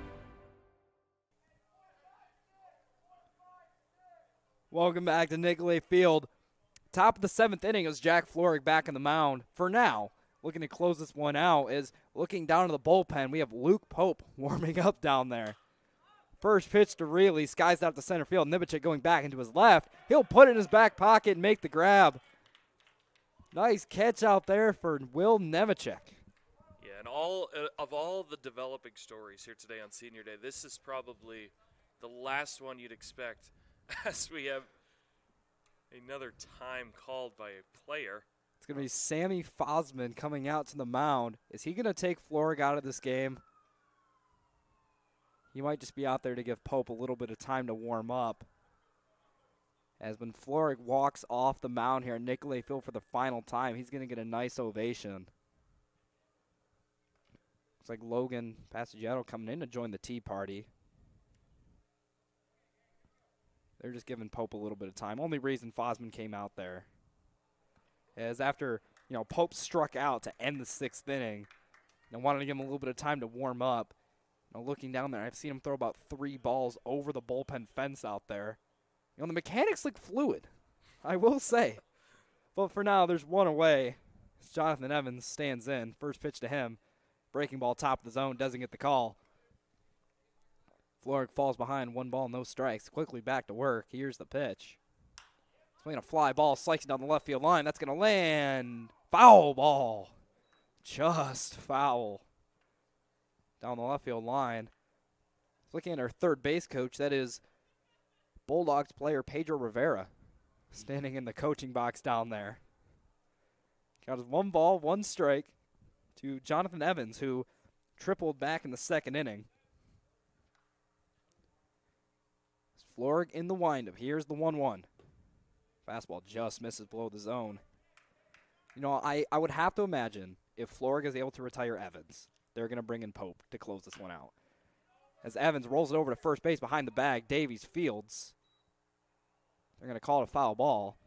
Welcome back to Nicolay Field. Top of the 7th inning is Jack Florig back on the mound. For now, looking to close this one out is looking down to the bullpen. We have Luke Pope warming up down there. First pitch to Reilly, skies out to center field. Nibicek going back into his left. He'll put it in his back pocket and make the grab. Nice catch out there for Will Nemechek. Yeah, and of all the developing stories here today on Senior Day, this is probably the last one you'd expect, as we have another time called by a player. It's going to be Sammy Fosman coming out to the mound. Is he going to take Florig out of this game? He might just be out there to give Pope a little bit of time to warm up. As when Florig walks off the mound here at Nicolay Field for the final time, he's going to get a nice ovation. Looks like Logan Passagiato coming in to join the tea party. They're just giving Pope a little bit of time. Only reason Fosman came out there is after, Pope struck out to end the 6th inning and wanted to give him a little bit of time to warm up. Looking down there, I've seen him throw about 3 balls over the bullpen fence out there. The mechanics look fluid, I will say. But for now, there's one away. Jonathan Evans stands in. First pitch to him. Breaking ball top of the zone, doesn't get the call. Florig falls behind, 1 ball, no strikes. Quickly back to work. Here's the pitch. Swinging a fly ball, slicing down the left field line. That's going to land. Foul ball. Just foul. Down the left field line. Looking at our third base coach, that is Bulldogs player Pedro Rivera, standing in the coaching box down there. Got his 1 ball, 1 strike to Jonathan Evans, who tripled back in the 2nd inning. Florig in the windup. Here's the 1-1. Fastball just misses below the zone. I would have to imagine if Florig is able to retire Evans, they're going to bring in Pope to close this one out. As Evans rolls it over to first base behind the bag, Davies fields. They're going to call it a foul ball.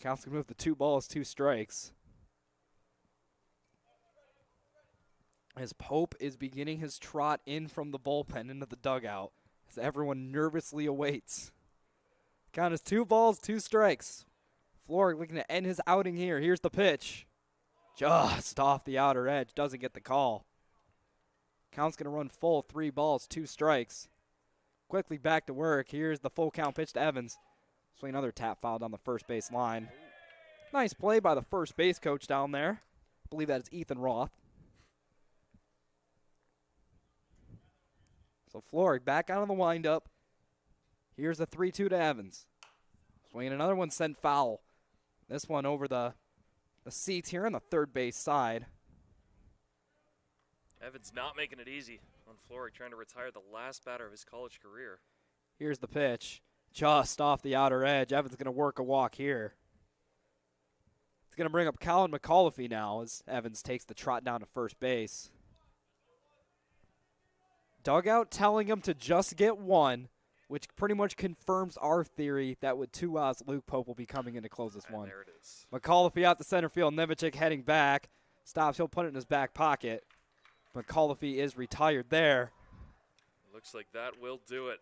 Count's going to move to 2 balls, 2 strikes. As Pope is beginning his trot in from the bullpen into the dugout, as everyone nervously awaits. Count is 2 balls, 2 strikes. Florig looking to end his outing here. Here's the pitch. Just off the outer edge. Doesn't get the call. Count's going to run full. 3 balls, 2 strikes. Quickly back to work. Here's the full count pitch to Evans. Swing another tap foul down the first base line. Nice play by the first base coach down there. I believe that is Ethan Roth. So Florig back out on the windup. Here's the 3-2 to Evans. Swinging another one sent foul. This one over the seats here on the third base side. Evans not making it easy on Florig, trying to retire the last batter of his college career. Here's the pitch. Just off the outer edge. Evans going to work a walk here. It's going to bring up Colin McAuliffe now as Evans takes the trot down to first base. Dugout telling him to just get 1, which pretty much confirms our theory that with 2 outs, Luke Pope will be coming in to close this one. There it is. McAuliffe out to center field. Nemechek heading back. Stops. He'll put it in his back pocket. McAuliffe is retired there. Looks like that will do it.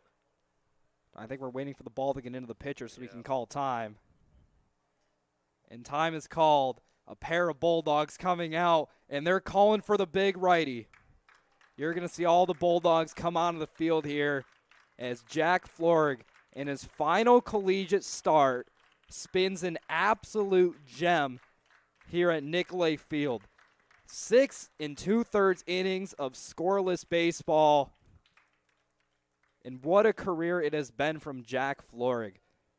I think we're waiting for the ball to get into the pitcher so we can call time. And time is called. A pair of Bulldogs coming out, and they're calling for the big righty. You're going to see all the Bulldogs come onto the field here as Jack Florig, in his final collegiate start, spins an absolute gem here at Nicolay Field. 6 2/3 innings of scoreless baseball. And what a career it has been from Jack Florig.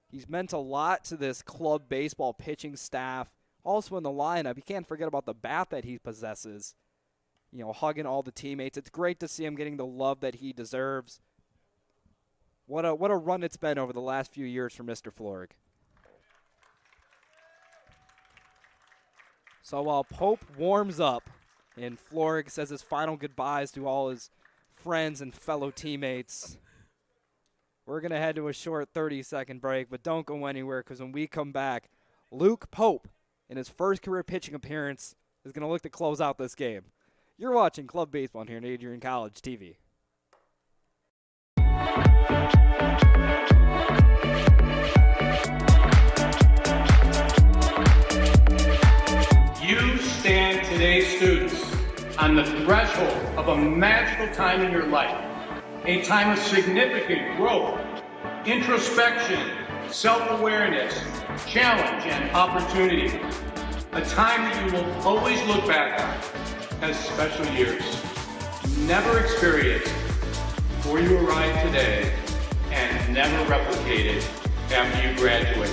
He's meant a lot to this club baseball pitching staff. Also in the lineup, you can't forget about the bat that he possesses. Hugging all the teammates. It's great to see him getting the love that he deserves. What a run it's been over the last few years for Mr. Florig. So while Pope warms up, And Florig says his final goodbyes to all his friends and fellow teammates. We're going to head to a short 30-second break, but don't go anywhere because when we come back, Luke Pope, in his first career pitching appearance, is going to look to close out this game. You're watching Club Baseball here at Adrian College TV. You stand today, students, on the threshold of a magical time in your life, a time of significant growth, introspection, self-awareness, challenge, and opportunity. A time that you will always look back on as special years. Never experienced before you arrive today and never replicated after you graduate.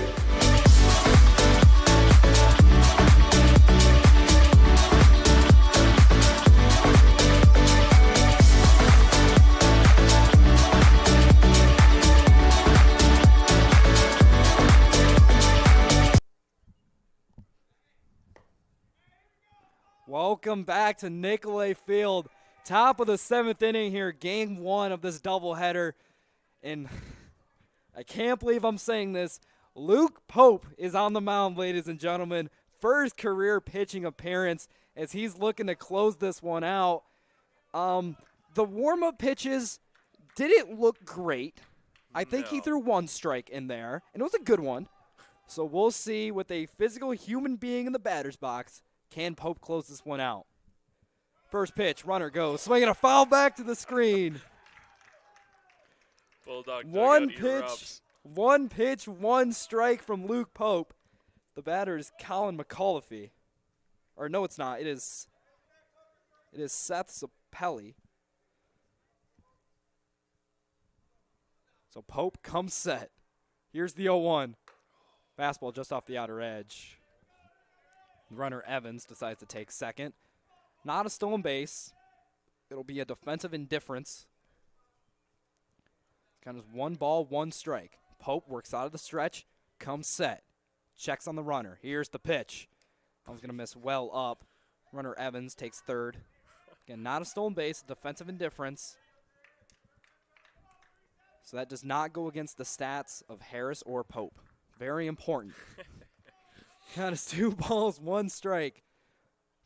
Welcome back to Nicolay Field. Top of the 7th inning here, game 1 of this doubleheader. And I can't believe I'm saying this. Luke Pope is on the mound, ladies and gentlemen. First career pitching appearance as he's looking to close this one out. The warm-up pitches didn't look great. I think he threw one strike in there, and it was a good one. So we'll see with a physical human being in the batter's box. Can Pope close this one out? First pitch, runner goes, swinging a foul back to the screen. Bulldog One erupts. pitch, one strike from Luke Pope. The batter is Colin McAuliffe. Or no, it's not. It is Seth Sapelli. So Pope comes set. Here's the 0-1. Fastball just off the outer edge. Runner Evans decides to take second. Not a stolen base. It'll be a defensive indifference. Kind of 1 ball, 1 strike. Pope works out of the stretch, comes set. Checks on the runner. Here's the pitch. I was going to miss well up. Runner Evans takes third. Again, not a stolen base, defensive indifference. So that does not go against the stats of Harris or Pope. Very important. Count is 2 balls, 1 strike.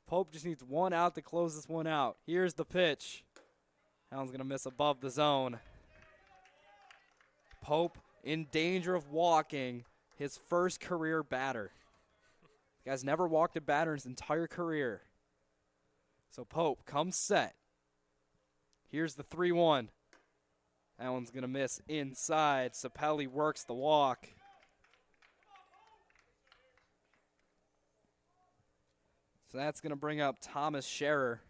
Pope just needs 1 out to close this one out. Here's the pitch. That one's going to miss above the zone. Pope in danger of walking his first career batter. The guy's never walked a batter in his entire career. So Pope comes set. Here's the 3-1. That one's going to miss inside. Sapelli works the walk. So that's going to bring up Thomas Scherer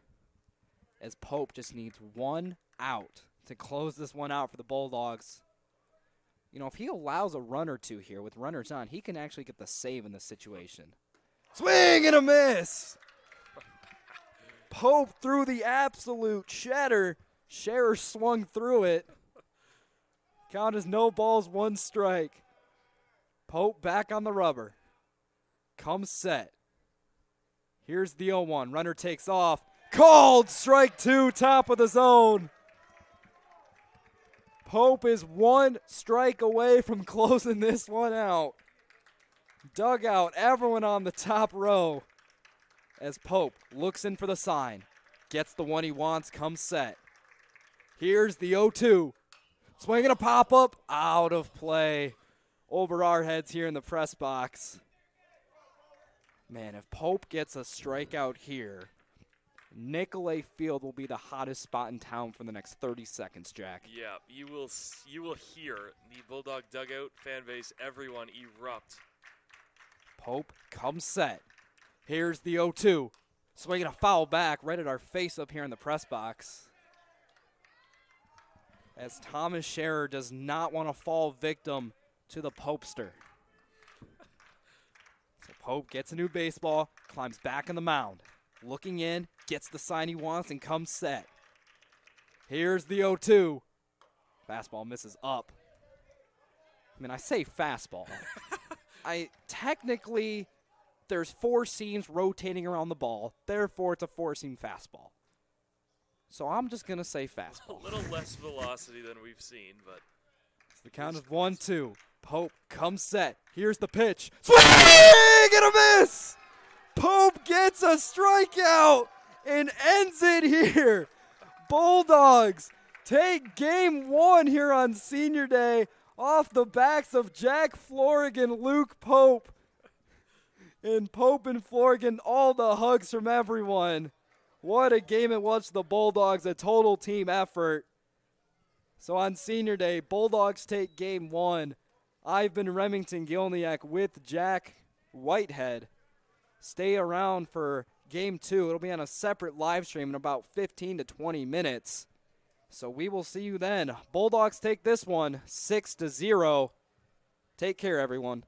as Pope just needs 1 out to close this one out for the Bulldogs. You know, if he allows a run or two here with runners on, he can actually get the save in this situation. Swing and a miss! Pope threw the absolute shatter. Scherer swung through it. Count is no balls, 1 strike. Pope back on the rubber. Comes set. Here's the 0-1. Runner takes off. Called! Strike 2, top of the zone. Pope is 1 strike away from closing this one out. Dugout, everyone on the top row. As Pope looks in for the sign. Gets the one he wants, comes set. Here's the 0-2. Swinging a pop-up. Out of play. Over our heads here in the press box. Man, if Pope gets a strikeout here, Nicolay Field will be the hottest spot in town for the next 30 seconds, Jack. Yeah, you will hear the Bulldog dugout, fan base, everyone erupt. Pope comes set. Here's the 0-2. Swinging a foul back right at our face up here in the press box. As Thomas Scherer does not want to fall victim to the Popester. So Pope gets a new baseball, climbs back on the mound. Looking in, gets the sign he wants, and comes set. Here's the 0-2. Fastball misses up. I mean, I say fastball. Technically, there's 4 seams rotating around the ball. Therefore, it's a 4-seam fastball. So I'm just going to say fastball. A little less velocity than we've seen, but. The count is 1-2. Pope comes set. Here's the pitch. Swing and a miss! Pope gets a strikeout and ends it here. Bulldogs take game 1 here on Senior Day off the backs of Jack Florrick and Luke Pope. And Pope and Florrick, all the hugs from everyone. What a game it was for the Bulldogs, a total team effort. So on Senior Day, Bulldogs take game 1. I've been Remington Gilniak with Jack Whitehead. Stay around for game 2. It'll be on a separate live stream in about 15 to 20 minutes. So we will see you then. Bulldogs take this one 6-0. Take care, everyone.